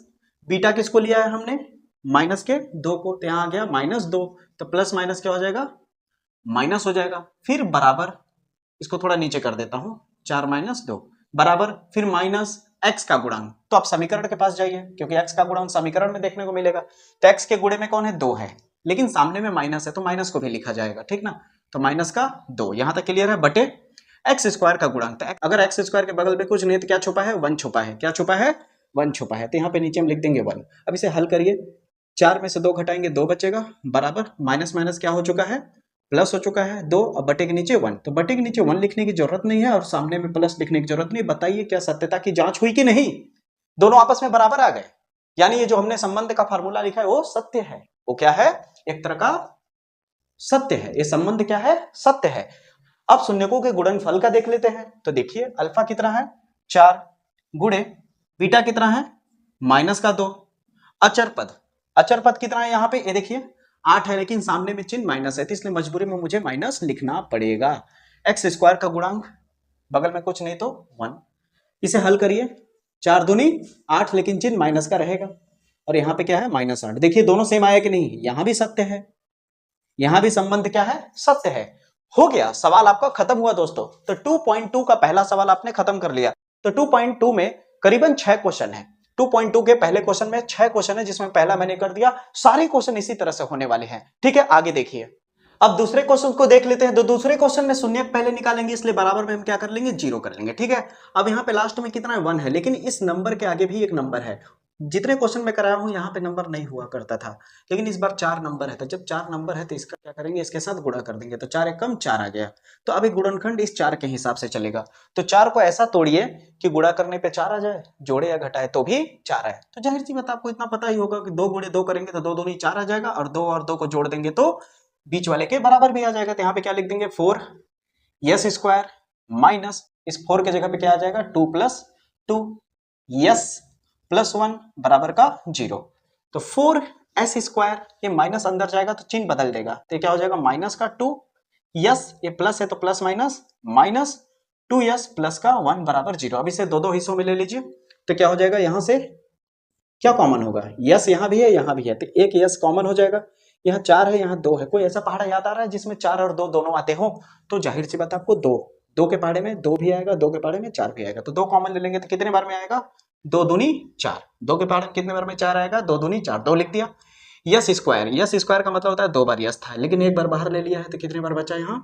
बीटा किसको लिया है हमने, माइनस के 2 को, तो यहां आ गया -2, तो प्लस माइनस क्या हो जाएगा, माइनस हो जाएगा। फिर बराबर, इसको थोड़ा नीचे कर देता हूं, 4 - 2 बराबर, फिर माइनस x का गुणांक। तो आप समीकरण के पास जाइए क्योंकि x का गुणांक समीकरण में देखने को मिलेगा। तो x के गुणे में कौन है, 2 है, लेकिन सामने में माइनस है तो माइनस को भी लिखा जाएगा, ठीक ना। तो माइनस का 2 यहां तक क्लियर है, बटे एक्स स्क्वायर का गुणांक। अगर एक्स स्क्वायर के बगल में कुछ नहीं तो क्या छुपा है, 1 छुपा है। क्या छुपा है, 1 छुपा है। तो यहाँ पे नीचे हम लिख देंगे 1। अब इसे हल करिए, 4 में से 2 घटाएंगे 2 बचेगा, बराबर माइनस माइनस क्या हो चुका है, प्लस हो चुका है 2। अब बटे के नीचे 1, तो बटे के नीचे 1 लिखने की जरूरत नहीं है और सामने में प्लस लिखने की जरूरत नहीं। बताइए क्या सत्यता की जांच हुई कि नहीं, दोनों आपस में बराबर आ गए, यानी ये जो हमने संबंध का फार्मूला लिखा है वो सत्य है। वो क्या है, एक तरह का सत्य है, ये संबंध क्या है, सत्य है। अब शून्यकों के गुणनफल का देख लेते हैं। तो देखिए अल्फा कितना है, 4 गुणे बीटा कितना है, -2। अचर पद, अचर पद कितना है यहाँ पे, ये देखिए 8 है, लेकिन सामने में चिन्ह माइनस है तो इसलिए मजबूरी में मुझे माइनस लिखना पड़ेगा। एक्स स्क्वायर का गुणांक, बगल में कुछ नहीं तो 1। इसे हल करिए, 4 दूनी 8, लेकिन चिन्ह माइनस का रहेगा और यहाँ पे क्या है, -8। देखिए दोनों सेम आया कि नहीं, यहां भी सत्य है, यहां भी संबंध क्या है, सत्य है। हो गया, सवाल आपका खत्म हुआ दोस्तों। तो 2.2 का पहला सवाल आपने खत्म कर लिया। तो 2.2 में करीबन 6 क्वेश्चन है। 2.2 के पहले क्वेश्चन में 6 क्वेश्चन है, जिसमें पहला मैंने कर दिया। सारे क्वेश्चन इसी तरह से होने वाले हैं, ठीक है। आगे देखिए, अब दूसरे क्वेश्चन को देख लेते हैं। तो दूसरे क्वेश्चन में शून्यक पहले निकालेंगे, इसलिए बराबर में हम क्या कर लेंगे, 0 कर लेंगे, ठीक है। अब यहाँ पे लास्ट में कितना है, 1 है, लेकिन इस नंबर के आगे भी एक नंबर है। जितने क्वेश्चन में कराया हूं यहाँ पे नंबर नहीं हुआ करता था, लेकिन इस बार 4 नंबर है। तो जब 4 नंबर है तो इसका क्या करेंगे, इसके साथ गुणा कर देंगे। तो 4 एक कम 4 आ गया। तो अब गुणनखंड इस 4 के हिसाब से चलेगा। तो 4 को ऐसा तोड़िए कि गुणा करने पे 4 आ जाए, जोड़े या घटाए तो भी 4 आए। तो जाहिर सी बात आपको इतना पता ही होगा कि 2 गुणे 2 करेंगे तो 2 दूनी 4 आ जाएगा, और 2 और 2 को जोड़ देंगे तो बीच वाले के बराबर भी आ जाएगा। तो यहाँ पे क्या लिख देंगे, 4 यस स्क्वायर माइनस, इस 4 के जगह पे क्या आ जाएगा, 2 + 2 यस +1 बराबर का 0। तो 4s स्क्वायर, ये माइनस अंदर जाएगा तो चिन्ह बदल देगा। तो क्या हो जाएगा, माइनस का 2 यस, ये प्लस है तो plus minus minus 2s plus का 1 बराबर 0। अब इसे दो हिस्सों में ले लीजिए। तो क्या हो जाएगा, यहां से क्या कॉमन होगा, यस यहां भी है यहां भी है, तो एक यस कॉमन हो जाएगा। यहाँ 4 है यहाँ 2 है। कोई ऐसा पहाड़ा याद आ रहा है जिसमें 4 और 2 दोनों आते हो, तो जाहिर सी बात आपको 2 के पहाड़े में 2 भी आएगा, 2 के पहाड़े में 4 भी आएगा। तो 2 कॉमन ले लेंगे तो कितने बार में आएगा, 2 दूनी 4। 2 के पहाड़े में कितने बार में 4 आएगा, 2 दूनी 4, 2 लिख दिया। यस स्क्वायर, यस स्क्वायर का मतलब होता है 2 बार यस था, लेकिन एक बार बाहर ले लिया है तो कितने बार बचा, यहाँ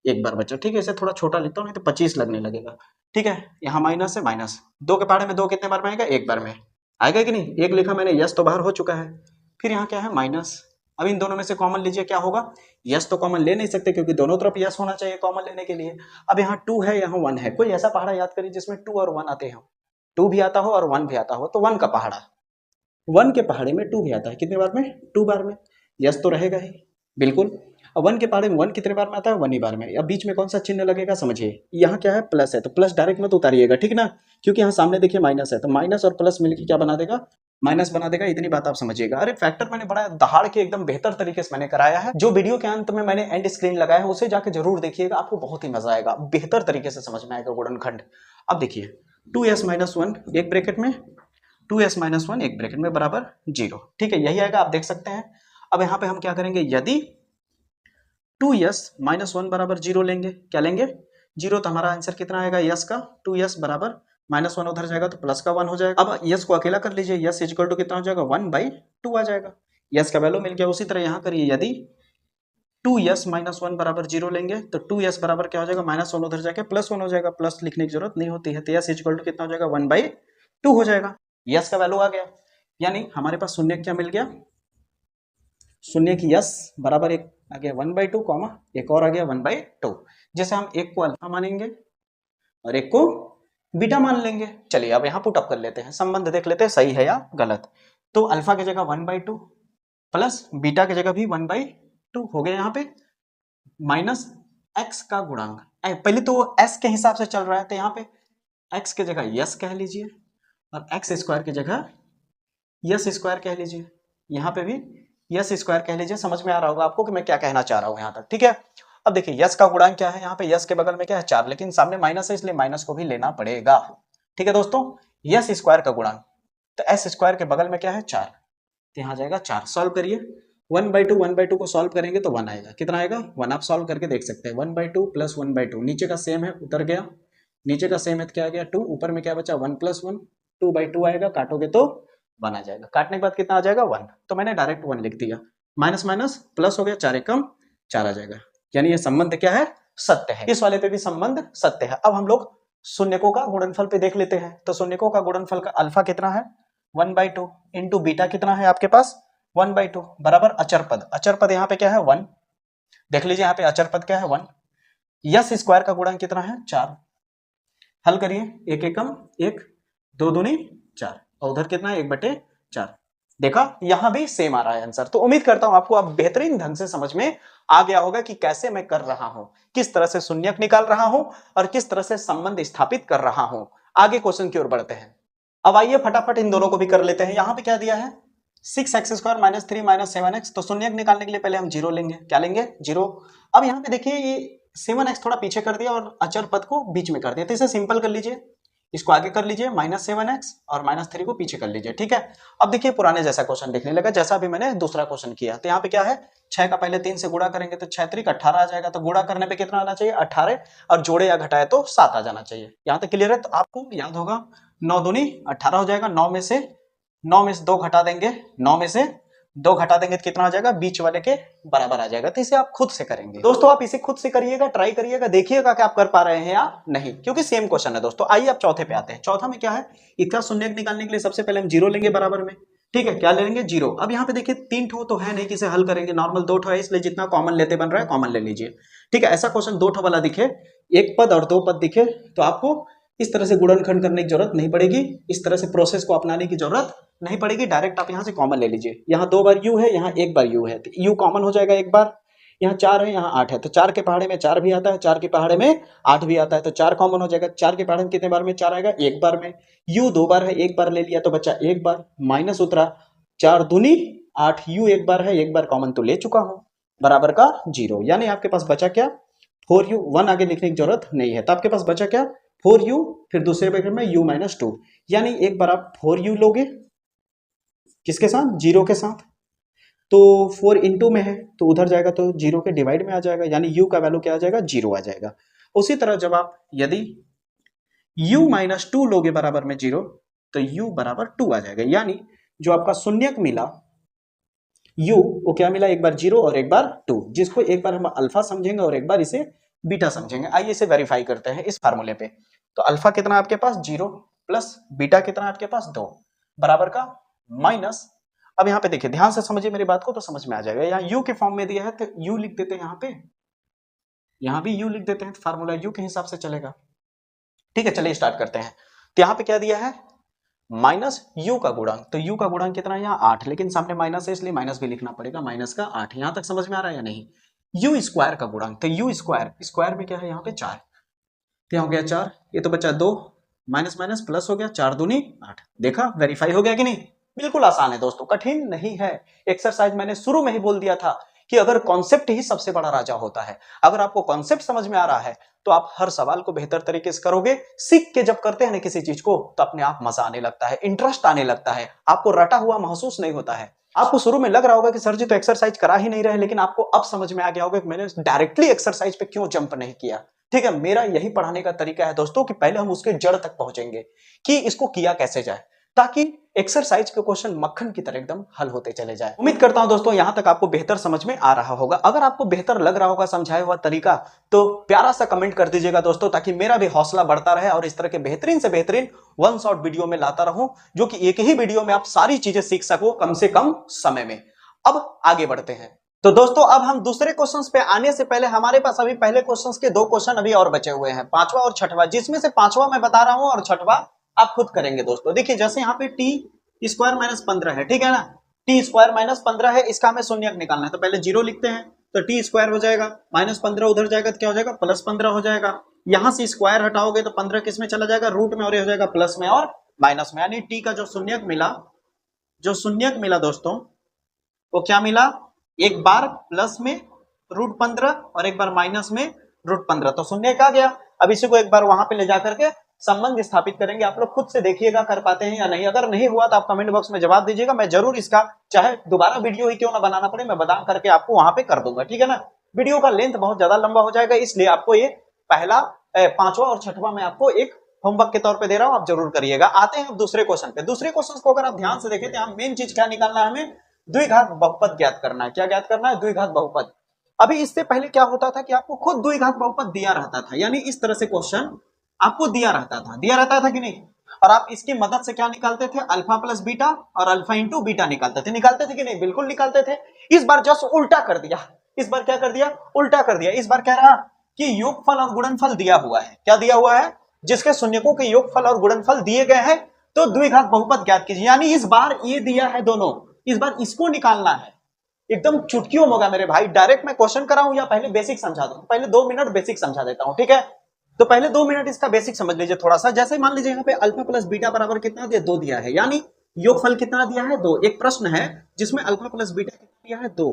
1 बार बचा, ठीक है। इसे थोड़ा छोटा लिखता हूँ नहीं तो 25 लगने लगेगा, ठीक है। यहाँ माइनस है माइनस, 2 के पहाड़े में 2 कितने बार में आएगा, 1 बार में आएगा कि नहीं। 1 लिखा मैंने, यस तो बाहर हो चुका है। फिर यहाँ क्या है, माइनस। अब इन दोनों में से कॉमन लीजिए, क्या होगा, यस तो कॉमन ले नहीं सकते क्योंकि दोनों तरफ यस होना चाहिए कॉमन लेने के लिए। अब यहाँ 2 है यहाँ 1 है। कोई ऐसा पहाड़ा याद करिए जिसमें 2 और 1 आते हो, 2 भी आता हो और 1 भी आता हो। तो 1 का पहाड़ा, 1 के पहाड़े में 2 भी आता है, कितने बार में, 2 बार में। यस तो रहेगा ही बिल्कुल। अब 1 के पहाड़े में 1 कितने बार में आता है, 1 ही बार में। अब बीच में कौन सा चिन्ह लगेगा समझिए, यहाँ क्या है, प्लस है, तो प्लस डायरेक्ट मत उतारिएगा, ठीक ना, क्योंकि यहाँ सामने देखिए माइनस है, तो माइनस और प्लस मिलकर क्या बना देगा, माइनस बना देगा। इतनी बात आप समझिएगा। अरे फैक्टर मैंने बड़ा दहाड़ के एकदम बेहतर तरीके से मैंने कराया है। जो वीडियो के अंत में मैंने एंड स्क्रीन लगाया है उसे जाके जरूर देखिएगा, आपको बहुत ही मजा आएगा, बेहतर तरीके से समझ में आएगा गुणनखंड। अब देखिए 2s - 1 एक ब्रैकेट में, 2s - 1 एक ब्रैकेट में बराबर 0, ठीक है, यही आएगा, आप देख सकते हैं। अब यहाँ पे हम क्या करेंगे, यदि 2s - 1 बराबर 0 लेंगे, क्या लेंगे 0, तो हमारा आंसर कितना आएगा, यस का 2s बराबर -1 उधर जाएगा तो प्लस का 1 हो जाएगा। अब यस को अकेला कर लीजिए, यस इक्वल टू कितना हो जाएगा, 1/2 आ जाएगा। यस का वैल्यू मिल गया। उसी तरह यहाँ करिए, यदि 2s - 1 बराबर 0 लेंगे तो 2s बराबर क्या हो जाएगा, -1 उधर जाके +1 हो जाएगा। प्लस लिखने की जरूरत नहीं होती है, तो यस इक्वल टू कितना हो जाएगा, 1/2 हो जाएगा। यस का वैल्यू आ गया, यानी हमारे पास शून्य क्या मिल गया, शून्य की यस बराबर एक आ गया 1/2 कॉमा एक और आ गया 1/2। जैसे हम एक को अल्फा मानेंगे और एक को बीटा मान लेंगे। चलिए अब यहाँ पुट अप कर लेते हैं, संबंध देख लेते हैं सही है या गलत। तो अल्फा की जगह 1/2 प्लस बीटा की जगह भी 1/2 हो गया। यहाँ पे माइनस एक्स का गुणांक, पहले तो s के हिसाब से चल रहा है, तो यहाँ पे x की जगह यस कह लीजिए और एक्स स्क्वायर की जगह यस स्क्वायर कह लीजिए, यहाँ पे भी यस स्क्वायर कह लीजिए। समझ में आ रहा होगा आपको कि मैं क्या कहना चाह रहा हूँ यहाँ तक, ठीक है। अब देखिए यस का गुणांक क्या है, यहाँ पे यस के बगल में क्या है 4, लेकिन सामने माइनस है इसलिए माइनस को भी लेना पड़ेगा, ठीक है दोस्तों। यस स्क्वायर का गुणांक तो एस स्क्वायर के बगल में क्या है 4, तो यहाँ जाएगा 4। सॉल्व करिए 1/2 को सॉल्व करेंगे तो 1 आएगा। कितना आएगा 1, आप सॉल्व करके देख सकते हैं। 1/2 प्लस 1/2, नीचे का सेम है उतर गया, नीचे का सेम है तो क्या आ गया 2, ऊपर में क्या बचा 1 + 1, 2/2 आएगा, काटोगे तो 1 आ जाएगा। काटने के बाद कितना आ जाएगा 1, तो मैंने डायरेक्ट 1 लिख दिया। माइनस माइनस प्लस हो गया, 4 एकम 4 आ जाएगा, यानी ये संबंध क्या है सत्य है। इस वाले पे भी संबंध सत्य है। अब हम लोग शून्यकों का गुणनफल पे देख लेते हैं। तो शून्यकों का गुणनफल का अल्फा कितना है 1/2 इंटू बीटा कितना है आपके पास 1/2 बराबर अचर पद। अचर पद यहाँ पे क्या है 1, देख लीजिए यहाँ पे अचर पद क्या है 1। यस स्क्वायर का गुणांक कितना है 4, हल करिए 1 एकम 1, 2 दूनी 4 और उधर कितना है 1/4। देखा यहां भी सेम आ रहा है आंसर। तो उम्मीद करता हूं आपको अब बेहतरीन ढंग से समझ में आ गया होगा कि कैसे मैं कर रहा हूं, किस तरह से शून्यक निकाल रहा हूं और किस तरह से संबंध स्थापित कर रहा हूं। आगे क्वेश्चन की ओर बढ़ते हैं। अब आइए फटाफट इन दोनों को भी कर लेते हैं। यहां पे क्या दिया है 6x² - 3 - 7x, तो शून्यक निकालने के लिए पहले हम 0 लेंगे। क्या लेंगे 0। अब यहाँ पे देखिए ये 7x थोड़ा पीछे कर दिया और अचर पद को बीच में कर दिया, तो इसे सिंपल कर लीजिए, इसको आगे कर लीजिए -7x और -3 को पीछे कर लीजिए, ठीक है। अब देखिए पुराने जैसा क्वेश्चन देखने लगा, जैसा भी मैंने दूसरा क्वेश्चन किया। तो यहाँ पे क्या है 6 का पहले 3 से गुणा करेंगे तो 6 3 18 आ जाएगा। तो गुणा करने पे कितना आना चाहिए 18, और जोड़े या घटाए तो 7 आ जाना चाहिए। यहाँ तक क्लियर है। तो आपको याद होगा 9 दूनी 18 हो जाएगा, 9 में से 2 घटा देंगे, 9 में से 2 घटा देंगे तो कितना आ जाएगा बीच वाले के बराबर आ जाएगा। तो इसे आप खुद से करेंगे दोस्तों, आप इसे खुद से करिएगा, ट्राई करिएगा, देखिएगा कि आप कर पा रहे हैं या नहीं, क्योंकि सेम क्वेश्चन है दोस्तों। आइए आप चौथे पे आते हैं। चौथा में क्या है, इसका शून्यक निकालने के लिए सबसे पहले हम 0 लेंगे बराबर में, ठीक है। क्या लेंगे 0। अब यहाँ पे देखिए 3 ठो तो है नहीं कि इसे हल करेंगे, नॉर्मल 2 ठो है, इसलिए जितना कॉमन लेते बन रहा है कॉमन ले लीजिए, ठीक है। ऐसा क्वेश्चन 2 ठो वाला दिखे, एक पद और 2 पद दिखे तो आपको इस तरह से गुणनखंड करने की जरूरत नहीं पड़ेगी, इस तरह से प्रोसेस को अपनाने की जरूरत नहीं पड़ेगी। डायरेक्ट आप यहाँ से कॉमन ले लीजिए। यहाँ 2 बार u है, यहाँ 1 बार u है, तो u कॉमन हो जाएगा एक बार। यहाँ 4 है, यहाँ 8 है, तो 4 के पहाड़े में 4 भी आता है, 4 के पहाड़े में 8 भी आता है, तो 4 कॉमन हो जाएगा। 4 के पहाड़े में कितने बार में 4 आएगा, एक बार में। u 2 बार है, एक बार ले लिया तो बच्चा एक बार, माइनस उतरा, 4 दूनी 8, u एक बार है, एक बार कॉमन तो ले चुका हूं, बराबर का 0। यानी आपके पास बचा क्या 4u, 1 आगे लिखने की जरूरत नहीं है। तो आपके पास बचा क्या 4u, फिर दूसरे ब्रैकेट में u - 2, यानी एक बार आप 4u लोगे किसके साथ 0 के साथ, तो 4 इंटू में है तो उधर जाएगा तो 0 के डिवाइड में आ जाएगा, यानी u का वैल्यू क्या आ जाएगा 0 आ जाएगा। उसी तरह जब आप यदि u - 2 लोगे बराबर में 0 तो u बराबर 2 आ जाएगा। यानी जो आपका शून्यक मिला u वो क्या मिला, एक बार 0 और एक बार 2, जिसको एक बार हम अल्फा समझेंगे और एक बार इसे बीटा समझेंगे। आइए इसे वेरीफाई करते हैं इस फार्मूले पे। तो अल्फा कितना आपके पास 0 प्लस बीटा कितना आपके पास 2 बराबर का माइनस। अब यहाँ पे देखिए ध्यान से समझिए मेरी बात को तो समझ में आ जाएगा। यहाँ u के फॉर्म में दिया है तो u लिख देते हैं, यहाँ पे यहाँ भी u लिख देते हैं, तो फार्मूला u के हिसाब से चलेगा, ठीक है। चलिए स्टार्ट करते हैं। तो यहाँ पे क्या दिया है माइनस u का गुणांक, तो u का गुणांक कितना है यहाँ 8, लेकिन सामने माइनस है इसलिए माइनस भी लिखना पड़ेगा, माइनस का 8। यहाँ तक समझ में आ रहा है या नहीं। u स्क्वायर का गुणांक, तो u स्क्वायर में क्या है यहाँ पे 4, क्या हो गया 4, ये तो बचा 2, माइनस माइनस प्लस हो गया, 4 दूनी 8। देखा वेरीफाई हो गया कि नहीं। बिल्कुल आसान है दोस्तों, कठिन नहीं है। एक्सरसाइज मैंने शुरू में ही बोल दिया था कि अगर कॉन्सेप्ट ही सबसे बड़ा राजा होता है। अगर आपको कॉन्सेप्ट समझ में आ रहा है तो आप हर सवाल को बेहतर तरीके से करोगे। सीख के जब करते हैं ना किसी चीज को तो अपने आप मजा आने लगता है, इंटरेस्ट आने लगता है, आपको रटा हुआ महसूस नहीं होता है। आपको शुरू में लग रहा होगा कि सर जी तो एक्सरसाइज करा ही नहीं रहे, लेकिन आपको अब समझ में आ गया होगा कि मैंने डायरेक्टली एक्सरसाइज पे क्यों जंप नहीं किया, ठीक है। मेरा यही पढ़ाने का तरीका है दोस्तों कि पहले हम उसके जड़ तक पहुंचेंगे कि इसको किया कैसे जाए, ताकि एक्सरसाइज के क्वेश्चन मक्खन की तरह एकदम हल होते चले जाए। उम्मीद करता हूं दोस्तों यहां तक आपको बेहतर समझ में आ रहा होगा। अगर आपको बेहतर लग रहा होगा समझाया हुआ तरीका तो प्यारा सा कमेंट कर दीजिएगा दोस्तों, ताकि मेरा भी हौसला बढ़ता रहे और इस तरह के बेहतरीन से बेहतरीन वन शॉट वीडियो में लाता रहूं, जो कि एक ही वीडियो में आप सारी चीजें सीख सको कम से कम समय में। अब आगे बढ़ते हैं। तो दोस्तों अब हम दूसरे क्वेश्चंस पे आने से पहले हमारे पास अभी पहले क्वेश्चंस के 2 क्वेश्चन अभी और बचे हुए हैं, 5वां और 6वां, जिसमें से 5वां मैं बता रहा हूं और 6वां आप खुद करेंगे दोस्तों। देखिए जैसे यहाँ पे टी स्क्वायर - 15 है, ठीक है ना, टी स्क्वायर - 15 है, इसका हमें शून्यक निकालना है। तो पहले 0 लिखते हैं, तो टी स्क्वायर हो जाएगा, -15 उधर जाएगा तो क्या हो जाएगा, +15 हो जाएगा। यहां से स्क्वायर हटाओगे तो 15 किस में चला जाएगा, रूट में, और ये हो जाएगा प्लस में और माइनस में। यानी टी का जो शून्यक मिला दोस्तों, वो क्या मिला, एक बार प्लस में √15 और एक बार माइनस में √15, तो शून्यक आ गया। अब इसी को एक बार वहां पे ले जाकर के संबंध स्थापित करेंगे। आप लोग खुद से देखिएगा कर पाते हैं या नहीं। अगर नहीं हुआ तो आप कमेंट बॉक्स में जवाब दीजिएगा, मैं जरूर इसका चाहे दोबारा वीडियो ही क्यों ना बनाना पड़े, मैं बता करके आपको वहां पे कर दूंगा, ठीक है ना। वीडियो का लेंथ बहुत ज्यादा लंबा हो जाएगा, इसलिए आपको ये पहला, पांचवा और छठवां मैं आपको एक होमवर्क के तौर पे दे रहा हूं, आप जरूर करिएगा। आते हैं अब दूसरे क्वेश्चन पे। दूसरे क्वेश्चन को अगर आप ध्यान से देखें तो यहाँ मेन चीज क्या निकालना है, हमें द्विघात बहुपद ज्ञात करना है। क्या ज्ञात करना है, द्विघात बहुपद। अभी इससे पहले क्या होता था कि आपको खुद द्विघात बहुपद दिया रहता था, यानी इस तरह से क्वेश्चन आपको दिया रहता था कि नहीं, और आप इसकी मदद से क्या निकालते थे, अल्फा प्लस बीटा और अल्फा इंटू बीटा निकालते थे कि नहीं, बिल्कुल निकालते थे। इस बार जस्ट उल्टा कर दिया, इस बार क्या कर दिया, उल्टा कर दिया। इस बार कह रहा कि योगफल और गुणनफल दिया हुआ है। क्या दिया हुआ है, जिसके शून्यकों के योगफल और गुणनफल दिए गए हैं, तो द्विघात बहुपद ज्ञात कीजिए। यानी इस बार ये दिया है दोनों, इस बार इसको निकालना है। एकदम चुटकियों में होगा मेरे भाई, डायरेक्ट मैं क्वेश्चन कराऊं या पहले बेसिक समझा दूं। पहले 2 मिनट बेसिक समझा देता हूं, ठीक है। तो पहले 2 मिनट इसका बेसिक समझ लीजिए थोड़ा सा। जैसे मान लीजिए यहाँ पे अल्फा प्लस बीटा बराबर कितना दिया, 2 दिया है, यानी योगफल कितना दिया है, 2। एक प्रश्न है जिसमें अल्फा प्लस बीटा कितना दिया है, 2,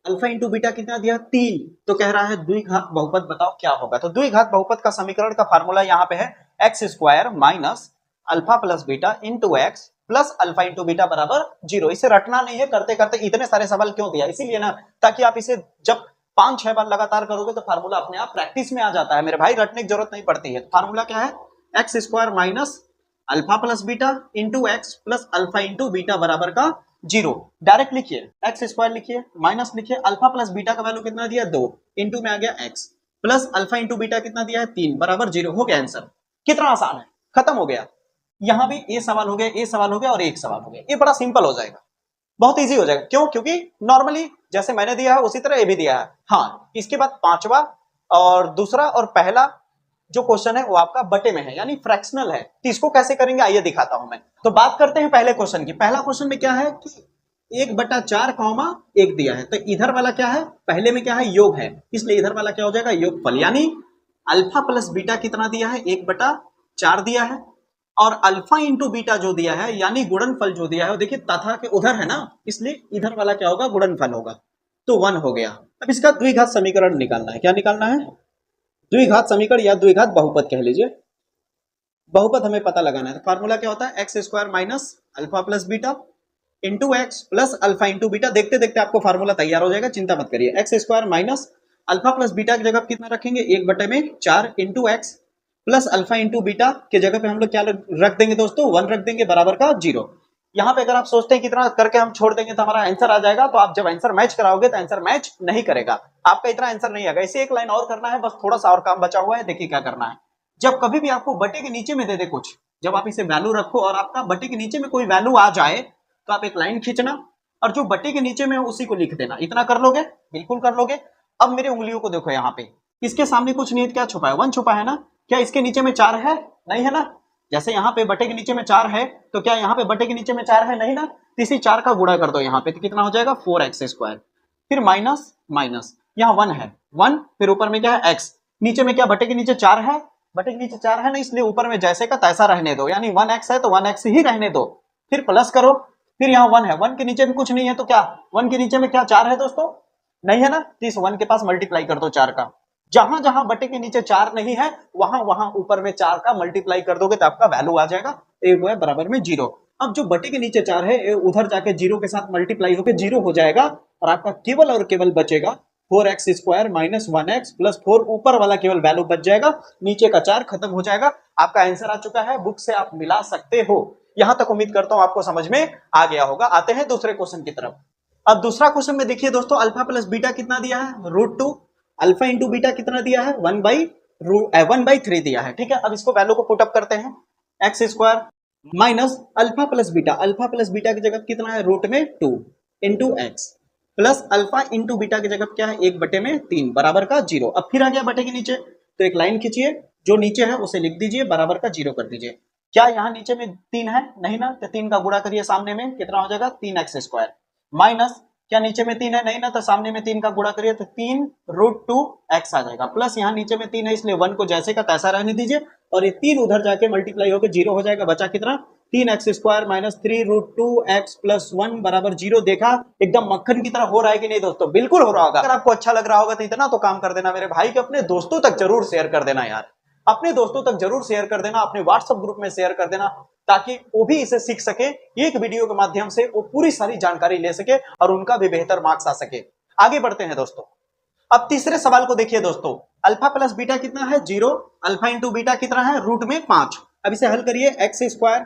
अल्फा इंटू बीटा कितना दिया, 3। तो कह रहा है द्विघात बहुपद बताओ क्या होगा। तो द्विघात बहुपद का समीकरण का फार्मूला यहाँ पे है x square minus alpha plus beta into x plus alpha into beta बराबर 0। इसे रटना नहीं है, करते करते इतने सारे सवाल क्यों दिया, इसीलिए ना, ताकि आप इसे जब 5-6 बार लगातार करोगे तो फार्मूला अपने आप प्रैक्टिस में आ जाता है मेरे भाई, रटने की जरूरत नहीं पड़ती है। फार्मूला क्या है, x square minus alpha plus beta into x plus alpha into beta बराबर का 0। डायरेक्ट लिखिए, एक्स स्क्वायर लिखिए, माइनस लिखिए, अल्फा प्लस बीटा का वैल्यू कितना दिया, 2, इंटू में आ गया x, plus alpha into beta कितना दिया है, 3, बराबर 0। हो गया आंसर। कितना आसान है, खत्म हो गया। यहां भी ए सवाल हो गया, ए सवाल हो गया और एक सवाल हो गया। ये बड़ा सिंपल हो जाएगा, बहुत इजी हो जाएगा। क्यों, क्योंकि नॉर्मली जैसे मैंने दिया है उसी तरह ये भी दिया है। हाँ, इसके बाद पांचवा और दूसरा और पहला जो क्वेश्चन है वो आपका बटे में है, यानी फ्रैक्शनल है। तो इसको कैसे करेंगे आइए दिखाता हूं मैं। तो बात करते हैं पहले क्वेश्चन की। पहला क्वेश्चन में क्या है कि 1/4, 1 दिया है। तो इधर वाला क्या है, पहले में क्या है, योग है, इसलिए इधर वाला क्या हो जाएगा, योगफल। यानी अल्फा प्लस बीटा कितना दिया है, 1/4 दिया है, और अल्फा इंटू बीटा जो दिया है यानी गुणनफल जो दिया है, देखिए तथा के उधर है ना, इसलिए इधर वाला क्या होगा, गुणनफल होगा। तो 1 हो गया। अब इसका द्विघात समीकरण निकालना है। क्या निकालना है, द्विघात समीकरण या द्विघात बहुपद कह लीजिए। बहुपद हमें पता लगाना है। तो फार्मूला क्या होता है, x square minus alpha plus beta into x plus alpha into beta. देखते देखते आपको फार्मूला तैयार हो जाएगा, चिंता मत करिए। X square minus alpha plus beta की जगह कितना रखेंगे, 1/4 into x plus alpha into beta के जगह पे हम लोग क्या रख देंगे दोस्तों, 1 रख देंगे, बराबर का 0। यहाँ पे अगर आप सोचते हैं कितना करके हम छोड़ देंगे तो हमारा आंसर आ जाएगा, तो आप जब आंसर मैच कराओगे तो आंसर मैच नहीं करेगा, आपका इतना आंसर नहीं आएगा। इसे एक लाइन और करना है, बस थोड़ा सा और काम बचा हुआ है। देखिए क्या करना है, जब कभी भी आपको बटे के नीचे में दे दे कुछ, जब आप इसे वैल्यू रखो और आपका बटे के नीचे में कोई वैल्यू आ जाए तो आप एक लाइन खींचना और जो बटे के नीचे में है उसी को लिख देना। इतना कर लोगे, बिल्कुल कर लोगे। अब मेरे उंगलियों को देखो, यहाँ पे इसके सामने कुछ नहीं, क्या छुपा है, 1 छुपा है ना। क्या इसके नीचे में 4 है, नहीं है ना। जैसे यहाँ पे बटे के नीचे में 4 है, तो क्या यहाँ पे बटे के नीचे में 4 है, नहीं ना। तो इसी 4 का गुणा कर दो यहाँ पे, तो कितना हो जाएगा, 4x स्क्वायर, फिर माइनस माइनस, यहाँ 1 है, 1, फिर ऊपर में क्या है, x, नीचे में क्या बटे के नीचे 4 है, बटे के नीचे 4 है ना, इसलिए ऊपर में जैसे का तैसा रहने दो, यानी 1x है तो 1x ही रहने दो। फिर प्लस करो, फिर यहाँ 1 है, 1 के नीचे भी कुछ नहीं है, तो क्या 1 के नीचे में क्या 4 है दोस्तों, नहीं है ना। तो इस 1 के पास मल्टीप्लाई कर दो 4 का, जहां जहां बटे के नीचे 4 नहीं है वहां वहां ऊपर में 4 का मल्टीप्लाई कर दोगे तो आपका वैल्यू आ जाएगा, एक है बराबर में 0। अब जो बटे के नीचे 4 है उधर जाके 0 के साथ मल्टीप्लाई होकर 0 हो जाएगा और आपका केवल और केवल बचेगा 4x square minus 1x plus 4, ऊपर वाला केवल वैल्यू बच जाएगा, नीचे का 4 खत्म हो जाएगा। आपका आंसर आ चुका है, बुक से आप मिला सकते हो। यहां तक उम्मीद करता हूं आपको समझ में आ गया होगा। आते हैं दूसरे क्वेश्चन की तरफ। अब दूसरा क्वेश्चन में देखिए दोस्तों, अल्फा प्लस बीटा कितना दिया है, √2, अल्फा इंटू बीटा कितना दिया है, 1/3 दिया है, ठीक है। अब इसको वैल्यू को पुटअप करते हैं, x square minus alpha plus beta की जगह कितना है, रूट में 2 into x plus alpha into beta की जगह क्या है, 1/3 बराबर का 0। अब फिर आ गया बटे के नीचे, तो एक लाइन खींचिए, जो नीचे है उसे लिख दीजिए, बराबर का 0 कर दीजिए। क्या यहाँ नीचे में 3 है, नहीं ना, तो 3 का गुणा करिए सामने में, कितना हो जाएगा, 3x स्क्वायर माइनस क्या नीचे में 3 है? नहीं ना, तो सामने में 3 का गुणा करिए तो 3√2x आ जाएगा, प्लस यहाँ नीचे में 3 है इसलिए 1 को जैसे का तैसा रहने दीजिए, और ये 3 उधर जाके मल्टीप्लाई होकर 0 हो जाएगा। बचा कितना? 3x² माइनस 3√2x प्लस 1 बराबर 0। देखा एकदम मक्खन की तरह हो रहा है कि नहीं दोस्तों? बिल्कुल हो रहा होगा। अगर आपको अच्छा लग रहा होगा तो इतना तो काम कर देना मेरे भाई, कि अपने दोस्तों तक जरूर शेयर कर देना यार, अपने दोस्तों तक जरूर शेयर कर देना, अपने व्हाट्सएप ग्रुप में शेयर कर देना, ताकि वो भी इसे सीख सके, एक वीडियो के माध्यम से वो पूरी सारी जानकारी ले सके और उनका भी बेहतर मार्क्स आ सके। आगे बढ़ते हैं दोस्तों। अब तीसरे सवाल को देखिए दोस्तों, अल्फा प्लस बीटा कितना है? 0। अल्फा इंटू बीटा कितना है? रूट में 5। अब इसे हल करिए, x²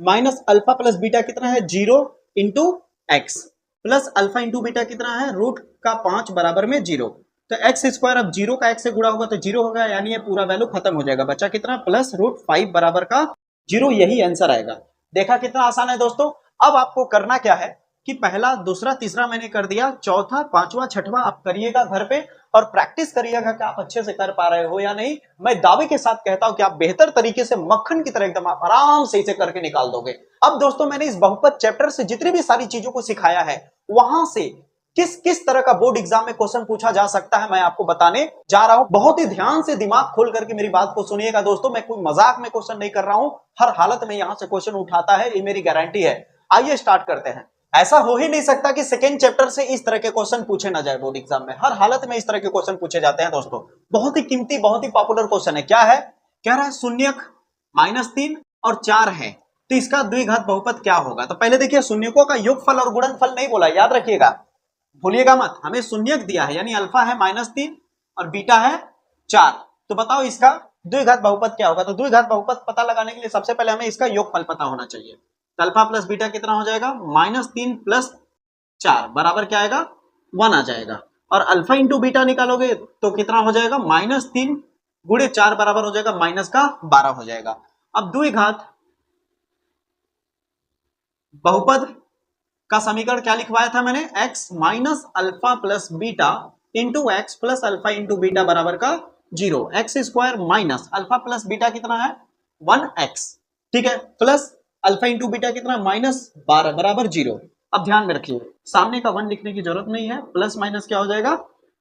minus alpha plus beta कितना है? 0 into x plus alpha into beta कितना है? रूट का 5 बराबर में 0। तो x² अब 0 का x से गुणा होगा तो 0 होगा, यानी ये पूरा वैल्यू खत्म हो जाएगा। बचा कितना? प्लस √5 बराबर का 0। यही आंसर आएगा। देखा कितना आसान है दोस्तों। अब आपको करना क्या है कि पहला, दूसरा, तीसरा मैंने कर दिया, चौथा, पांचवा, छठवां आप करिएगा घर पे और प्रैक्टिस करिएगा कि आप अच्छे से कर पा रहे हो या नहीं। मैं दावे के साथ कहता हूं कि आप बेहतर तरीके से मक्खन की तरह एकदम आप आराम से इसे करके निकाल दोगे। अब दोस्तों मैंने इस बहुपद चैप्टर से जितनी भी सारी चीजों को सिखाया है, वहां से किस किस तरह का बोर्ड एग्जाम में क्वेश्चन पूछा जा सकता है मैं आपको बताने जा रहा हूं। बहुत ही ध्यान से दिमाग खोल करके मेरी बात को सुनिएगा दोस्तों। मैं कोई मजाक में क्वेश्चन नहीं कर रहा हूं, हर हालत में यहां से क्वेश्चन उठाता है, ये मेरी गारंटी है। आइए स्टार्ट करते हैं। ऐसा हो ही नहीं सकता कि सेकेंड चैप्टर से इस तरह के क्वेश्चन पूछे ना जाए बोर्ड एग्जाम में। हर हालत में इस तरह के क्वेश्चन पूछे जाते हैं दोस्तों। बहुत ही कीमती, बहुत ही पॉपुलर क्वेश्चन है। क्या है? कह रहा है शून्यक -3 और 4 है, तो इसका द्विघात बहुपद क्या होगा? तो पहले देखिए, शून्यकों का योगफल और गुणनफल नहीं बोला, याद रखिएगा, भूलिएगा मत। हमें शून्यक दिया है, यानी अल्फा है -3 और बीटा है 4। तो बताओ इसका द्विघात बहुपद क्या होगा? तो द्विघात बहुपद पता लगाने के लिए सबसे पहले हमें इसका योगफल पता होना चाहिए। तो अल्फा प्लस बीटा कितना हो जाएगा? -3 प्लस 4 बराबर क्या आएगा? 1 आ जाएगा। और अल्फा इंटू बीटा निकालोगे तो कितना हो जाएगा? -3 गुणे 4 बराबर हो जाएगा -12 हो जाएगा। अब द्विघात बहुपद का समीकरण क्या लिखवाया था मैंने? x minus alpha plus beta into x plus alpha into beta बराबर का 0। x² minus alpha plus beta कितना है? 1x, ठीक है, प्लस अल्फा इंटू बीटा कितना? -12 बराबर 0। अब ध्यान में रखिए, सामने का 1 लिखने की जरूरत नहीं है, प्लस माइनस क्या हो जाएगा?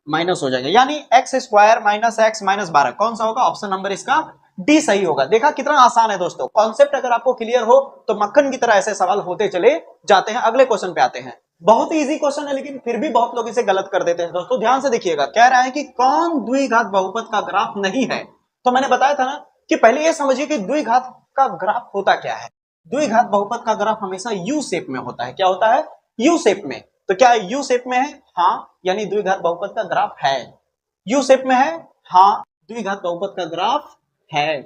माइनस हो जाएगा, यानी x² माइनस x माइनस 12 कौन सा होगा? ऑप्शन नंबर इसका डी सही होगा। देखा कितना आसान है दोस्तों। कॉन्सेप्ट अगर आपको क्लियर हो तो मक्खन की तरह ऐसे सवाल होते चले जाते हैं। अगले क्वेश्चन पे आते हैं। बहुत ही इजी क्वेश्चन है, लेकिन फिर भी बहुत लोग इसे गलत कर देते हैं दोस्तों। ध्यान से देखिएगा, कह रहा है कि कौन द्विघात बहुपद का ग्राफ नहीं है। तो मैंने बताया था ना कि पहले ये समझिए कि द्विघात का ग्राफ होता क्या है। द्विघात बहुपद का ग्राफ हमेशा यू शेप में होता है। क्या होता है? यू शेप में। तो क्या यू शेप में है? हाँ, यानी द्विघात बहुपद का ग्राफ है। यू शेप में है? हाँ, द्विघात बहुपद का ग्राफ है।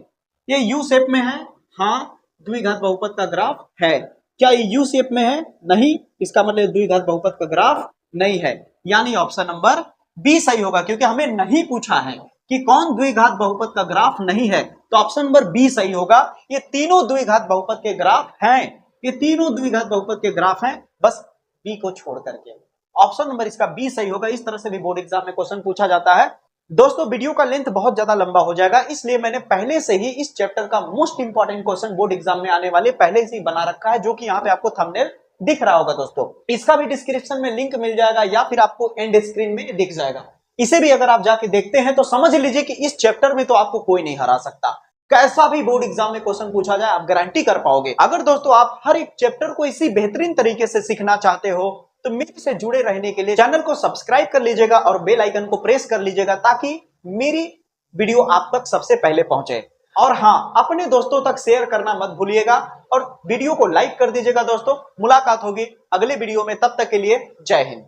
ये यू शेप में है? हाँ, द्विघात बहुपद का ग्राफ है। क्या ये यू शेप में है? नहीं, इसका मतलब द्विघात बहुपद का ग्राफ नहीं है, यानी ऑप्शन नंबर बी सही होगा। क्योंकि हमें नहीं पूछा है कि कौन द्विघात बहुपद का ग्राफ नहीं है, तो ऑप्शन नंबर बी सही होगा। ये तीनों द्विघात बहुपद के ग्राफ हैं, ये तीनों द्विघात बहुपद के ग्राफ हैं, बस बी को छोड़ करके। ऑप्शन नंबर इसका बी सही होगा। इस तरह से भी बोर्ड एग्जाम में क्वेश्चन पूछा जाता है। दोस्तों वीडियो का लेंथ बहुत ज्यादा लंबा हो जाएगा, इसलिए मैंने पहले से ही इस चैप्टर का most important question board exam में आने वाले पहले से ही बना रखा है, जो कि यहाँ पे आपको थंबनेल दिख रहा होगा दोस्तों। इसका भी डिस्क्रिप्शन में लिंक मिल जाएगा या फिर आपको एंड स्क्रीन में दिख जाएगा। इसे भी अगर आप जाके देखते हैं तो समझ लीजिए कि इस चैप्टर में तो आपको कोई नहीं हरा सकता। कैसा भी बोर्ड एग्जाम में क्वेश्चन पूछा जाए आप गारंटी कर पाओगे। अगर दोस्तों आप हर एक चैप्टर को इसी बेहतरीन तरीके से सीखना चाहते हो तो मेरे से जुड़े रहने के लिए चैनल को सब्सक्राइब कर लीजिएगा और बेल आइकन को प्रेस कर लीजिएगा, ताकि मेरी वीडियो आप तक सबसे पहले पहुंचे। और हाँ, अपने दोस्तों तक शेयर करना मत भूलिएगा और वीडियो को लाइक कर दीजिएगा दोस्तों। मुलाकात होगी अगले वीडियो में, तब तक के लिए जय हिंद।